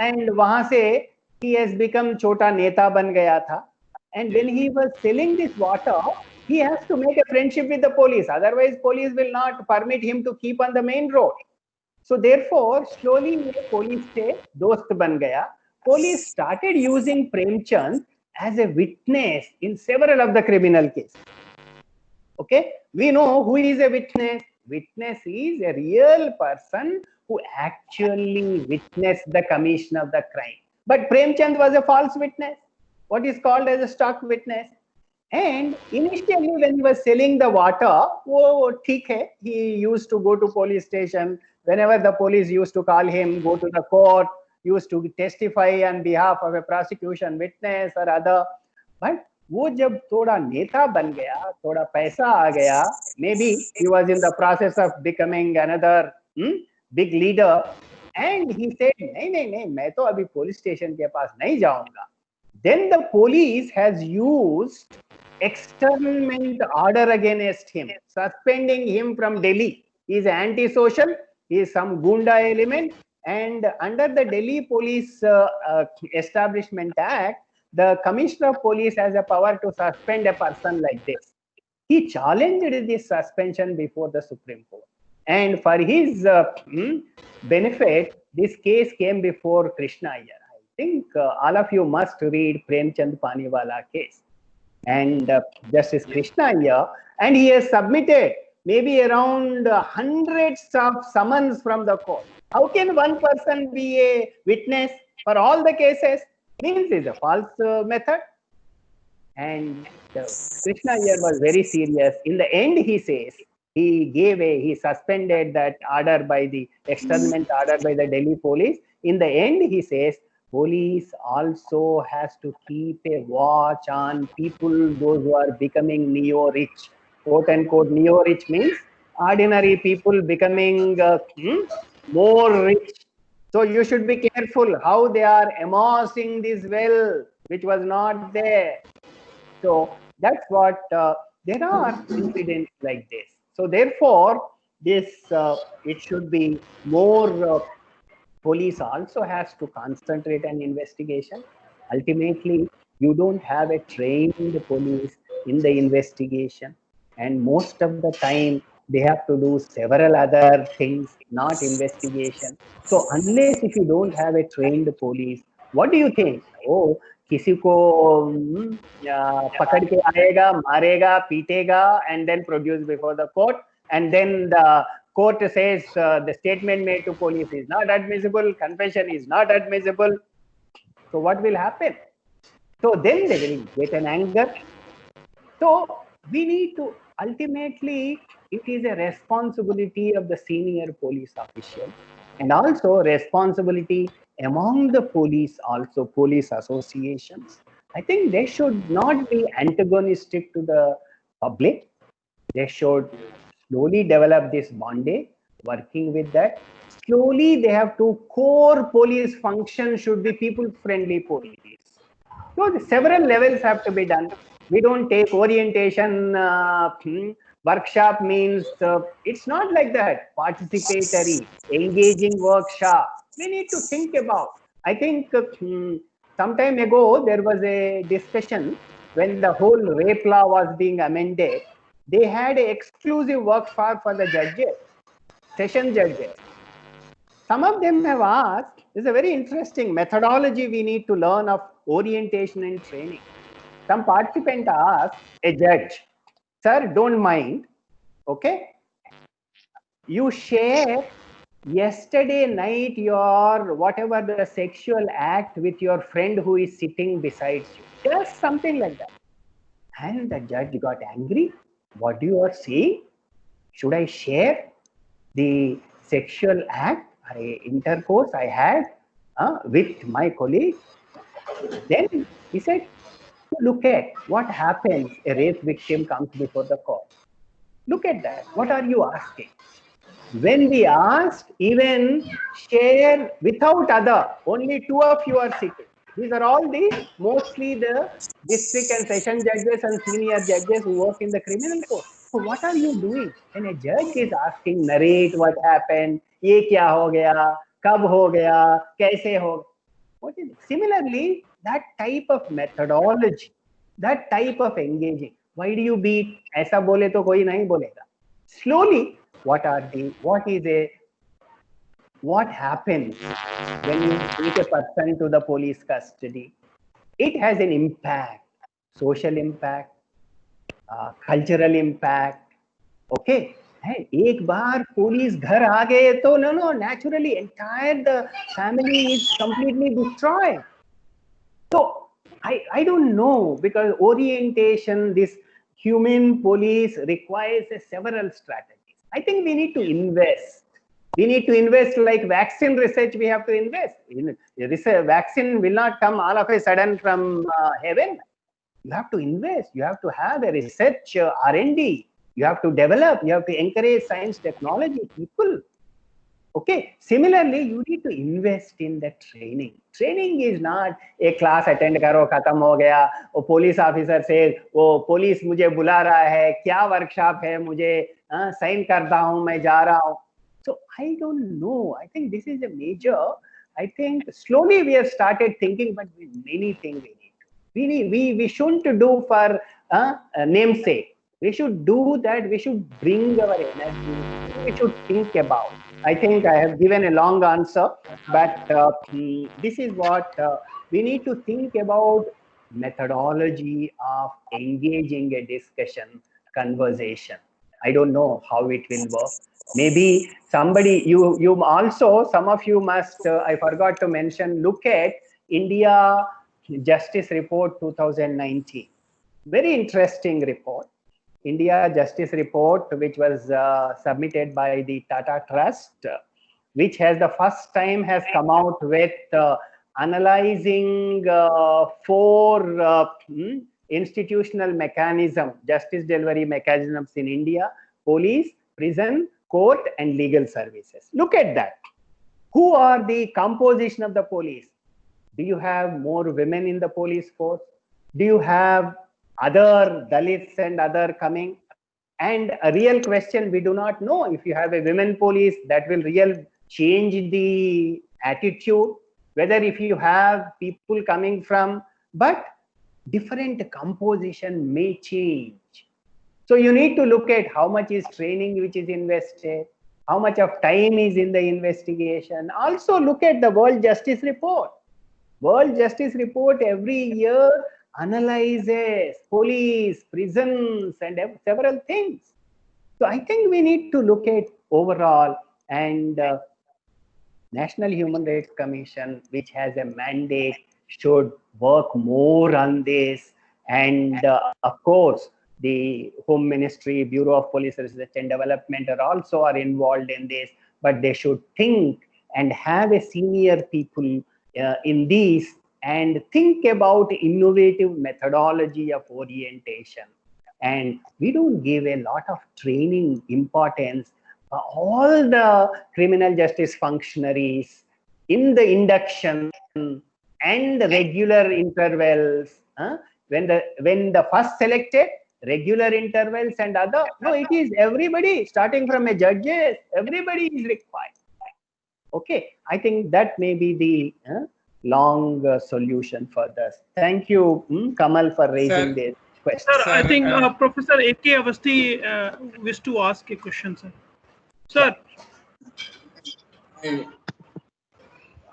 and wahan se he has become chota neta ban gaya tha. And when he was selling this water, He has to make a friendship with the police. Otherwise, police will not permit him to keep on the main road. So therefore, slowly police se dost ban gaya. Police started using Premchand as a witness in several of the criminal cases. Okay, we know who is a witness. Witness is a real person who actually witnessed the commission of the crime. But Premchand was a false witness, what is called as a stock witness. And initially, when he was selling the water, oh, theek hai, he used to go to police station. Whenever the police used to call him, go to the court, used to testify on behalf of a prosecution witness or other. But वो जब थोड़ा नेता बन गया, थोड़ा पैसा आ गया, maybe he was in the process of becoming another big leader, and he said, नहीं नहीं नहीं, मैं तो अभी police station के पास नहीं जाऊंगा. Then the police has used externment order against him, suspending him from Delhi. He is antisocial, he is some gunda element, and under the Delhi Police Establishment Act, the Commissioner of Police has a power to suspend a person like this. He challenged this suspension before the Supreme Court. And for his benefit, this case came before Krishna Iyer. I think all of you must read Premchand Paniwala case. And Justice Krishna Iyer, and he has submitted maybe around hundreds of summons from the court. How can one person be a witness for all the cases? Means it's a false method. And Krishna Iyer was very serious. In the end, he says, he suspended that order by the externment order by the Delhi police. In the end, he says, police also has to keep a watch on people, those who are becoming neo-rich. Quote unquote, neo-rich means ordinary people becoming more rich. So you should be careful how they are amassing this wealth, which was not there. So that's what, there are incidents like this. So therefore, this, it should be more, police also has to concentrate on investigation. Ultimately, you don't have a trained police in the investigation. And most of the time, they have to do several other things, not investigation. So unless if you don't have a trained police, what do you think? Oh, किसी को पकड़ के आएगा, मारेगा, पीटेगा, and then produce before the court, and then the court says the statement made to police is not admissible, confession is not admissible. So what will happen? So then they will get an anger. So we need to, ultimately, it is a responsibility of the senior police official, and also responsibility among the police, also police associations. I think they should not be antagonistic to the public. They should slowly develop this bondage, working with that. Slowly, they have to, core police function should be people-friendly police. So several levels have to be done. We don't take orientation workshop means, it's not like that. Participatory, engaging workshop. We need to think about. I think some time ago, there was a discussion when the whole rape law was being amended. They had an exclusive workshop for the judges, session judges. Some of them have asked, this is a very interesting methodology we need to learn of orientation and training. Some participant asked a judge, sir, don't mind, okay? You share yesterday night your whatever the sexual act with your friend who is sitting beside you. Just something like that. And the judge got angry. What you are saying? Should I share the sexual act or intercourse I had with my colleague? Then he said, look at what happens. A rape victim comes before the court. Look at that. What are you asking? When we asked, even share without other, only two of you are sitting. These are all the, mostly the district and session judges and senior judges who work in the criminal court. So what are you doing? When a judge is asking, narrate what happened, ye kya ho gaya, kab ho gaya, kaise ho. What is it? Similarly, that type of methodology, that type of engaging. Why do you beat? ऐसा बोले तो कोई नहीं बोलेगा. Slowly, what happens when you take a person to the police custody? It has an impact, social impact, cultural impact. Okay. Hey, एक बार police घर आ गए तो no, naturally entire the family is completely destroyed. So I don't know, because orientation, this human police requires several strategies. I think we need to invest. We need to invest like vaccine research. We have to invest. Vaccine will not come all of a sudden from heaven. You have to invest. You have to have a research R&D. You have to develop. You have to encourage science, technology, people. Okay. Similarly, you need to invest in the training. Training is not a class attend karo, khatam ho gaya. वो police officer says, वो police मुझे बुला रहा है, क्या workshop है, मुझे sign करता हूँ, मैं जा रहा हूँ. So I don't know. I think this is a major. I think slowly we have started thinking, but many things we need. We shouldn't do for namesake. We should do that. We should bring our energy. We should think about. I think I have given a long answer, but this is what we need to think about: methodology of engaging a discussion, conversation. I don't know how it will work. Maybe somebody, you also, some of you must, I forgot to mention, look at India Justice Report 2019. Very interesting report. India Justice Report, which was submitted by the Tata Trust, which has the first time has come out with analyzing 4 institutional mechanism, justice delivery mechanisms in India: police, prison, court, and legal services. Look at that. Who are the composition of the police? Do you have more women in the police force? Do you have other Dalits and other coming? And a real question, we do not know. If you have a women police, that will change the attitude. Whether if you have people coming from, but different composition may change. So you need to look at how much is training which is invested, how much of time is in the investigation. Also look at the World Justice Report. World Justice Report every year analyzes police, prisons, and several things. So I think we need to look at overall, and National Human Rights Commission, which has a mandate, should work more on this. And of course, the Home Ministry, Bureau of Police Research and Development are involved in this, but they should think and have a senior people in these and think about innovative methodology of orientation. And we don't give a lot of training importance. All the criminal justice functionaries in the induction and the regular intervals, when the first selected, regular intervals and other, no, it is everybody, starting from a judges, everybody is required. Okay, I think that may be the long solution for this. Thank you, Kamal, for raising this question. Sir, I think Professor A.K. Awasthi wished to ask a question, sir. Sir.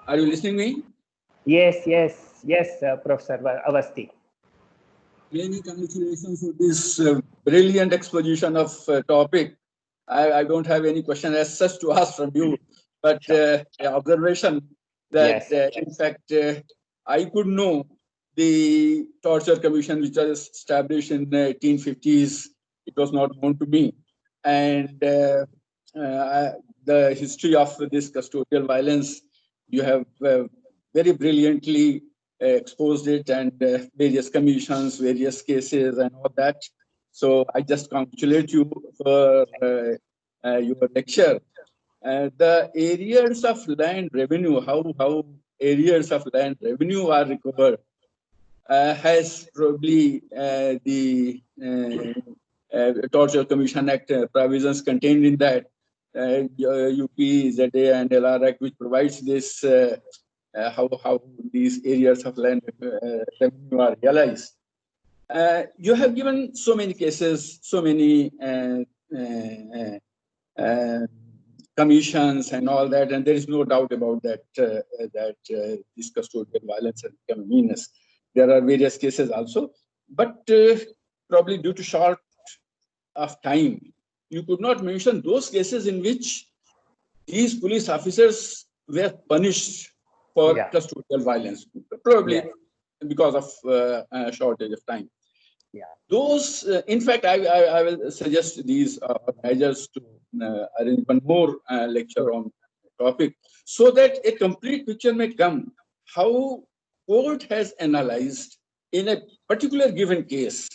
Are you listening me? Yes, Professor Awasthi. Many congratulations for this brilliant exposition of topic. I don't have any question as such to ask from you, but observation that in fact I could know the Torture Commission, which was established in the 1850s. It was not known to me, and the history of this custodial violence, you have very brilliantly exposed it, and various commissions, various cases, and all that. So I just congratulate you for your lecture. The areas of land revenue, how areas of land revenue are recovered, has probably the Torture Commission Act provisions contained in that. UP, ZA, and LR Act, which provides this, how these areas of land revenue are realized. You have given so many cases, so many commissions and all that, and there is no doubt about that. This custodial violence has become meanness. There are various cases also, but probably due to short of time, you could not mention those cases in which these police officers were punished for custodial violence, probably because of a shortage of time. Those, in fact, I will suggest these measures to arrange one more lecture on the topic, so that a complete picture may come how court has analyzed in a particular given case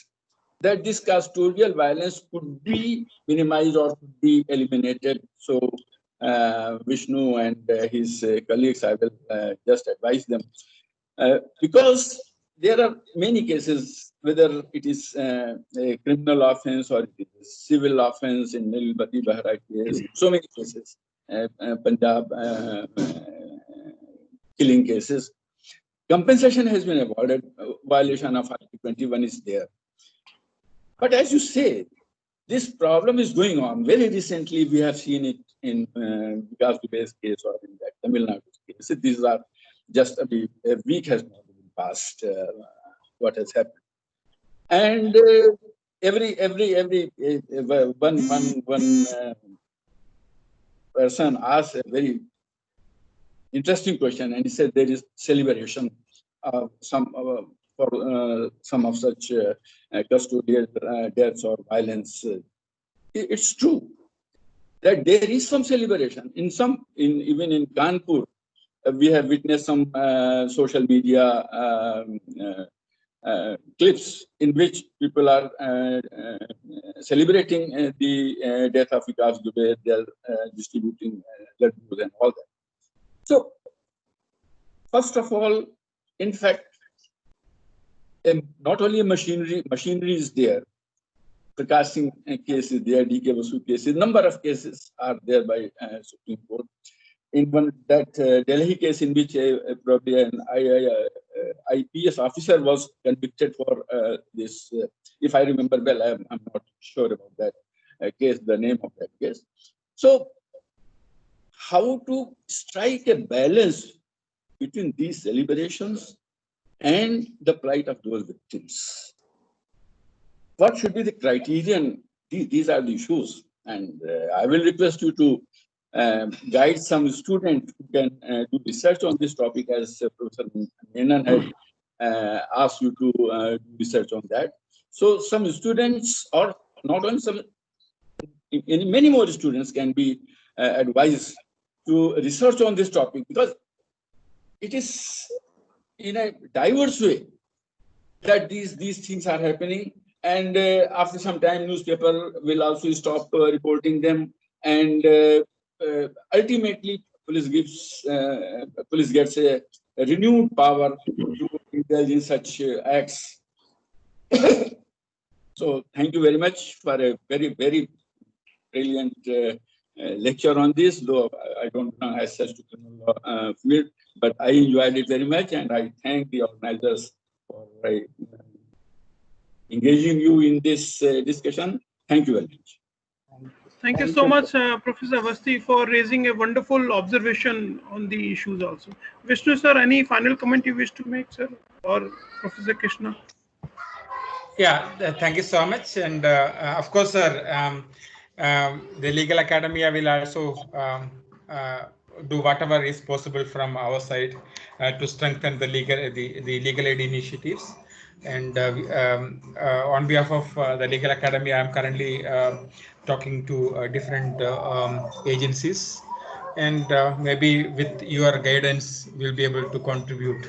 that this custodial violence could be minimized or could be eliminated. So Vishnu and his colleagues, I will just advise them. Because there are many cases, whether it is a criminal offense or it is a civil offense in Nilbati Bahra case, so many cases, Punjab killing cases. Compensation has been awarded, violation of Article 21 is there. But as you say, this problem is going on. Very recently, we have seen it in Vikas Dubey's case or in that Tamil Nadu case. These are just a week has not been passed. What has happened, and one person asked a very interesting question, and he said there is celebration of some of such custodial deaths or violence. It's true that there is some celebration in some, even in Kanpur. We have witnessed some social media clips in which people are celebrating the death of Vikas Dubey. They are distributing laddus and all that. So, first of all, in fact, not only machinery is there. Prakash Singh case is there, D.K. Basu case, number of cases are there by Supreme Court. In one that Delhi case in which probably an IPS officer was convicted for this, if I remember well, I'm not sure about that case, the name of that case. So, how to strike a balance between these celebrations and the plight of those victims? What should be the criterion? These are the issues, and I will request you to guide some student who can do research on this topic, as Professor Menon had asked you to do research on that. So some students, or not only some, many more students can be advised to research on this topic, because it is in a diverse way that these things are happening. And after some time, newspaper will also stop reporting them, and ultimately, police gets a renewed power to indulge in such acts. So, thank you very much for a very, very brilliant lecture on this. Though I don't know as such to criminal field, but I enjoyed it very much, and I thank the organizers for engaging you in this discussion. Thank you very much. Thank you so much, Professor Awasthi, for raising a wonderful observation on the issues also. Vishnu sir, any final comment you wish to make, sir, or Professor Krishna? Yeah, thank you so much. And of course, sir, the Legal Academy will also do whatever is possible from our side to strengthen the legal aid initiatives. And on behalf of the Legal Academy, I am currently talking to different agencies, and maybe with your guidance, we'll be able to contribute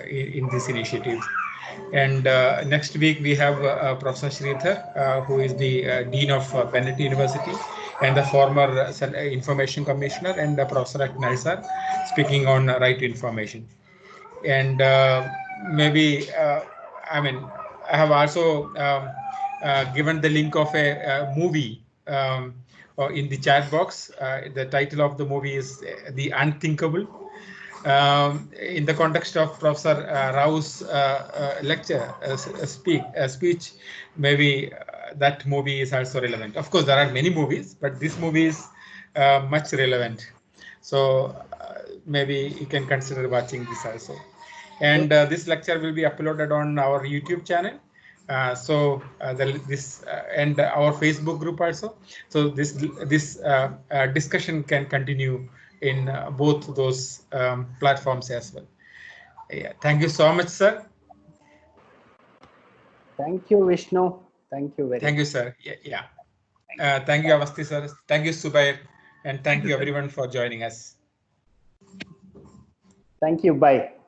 in this initiative. And next week, we have Professor Sridhar, who is the Dean of Penalty University and the former Information Commissioner, and Professor Naisar, speaking on right to information. And maybe, I mean, I have also given the link of a movie in the chat box. The title of the movie is The Unthinkable. in the context of Professor Rao's lecture, speech, maybe that movie is also relevant. Of course, there are many movies, but this movie is much relevant. So maybe you can consider watching this also. And this lecture will be uploaded on our YouTube channel. And our Facebook group also. So this discussion can continue in both those platforms as well. Yeah, thank you so much, sir. Thank you, Vishnu. Thank you very much. Thank you, sir. Yeah. Thank you, Avasti, sir. Thank you, Subair. And thank you, everyone, for joining us. Thank you. Bye.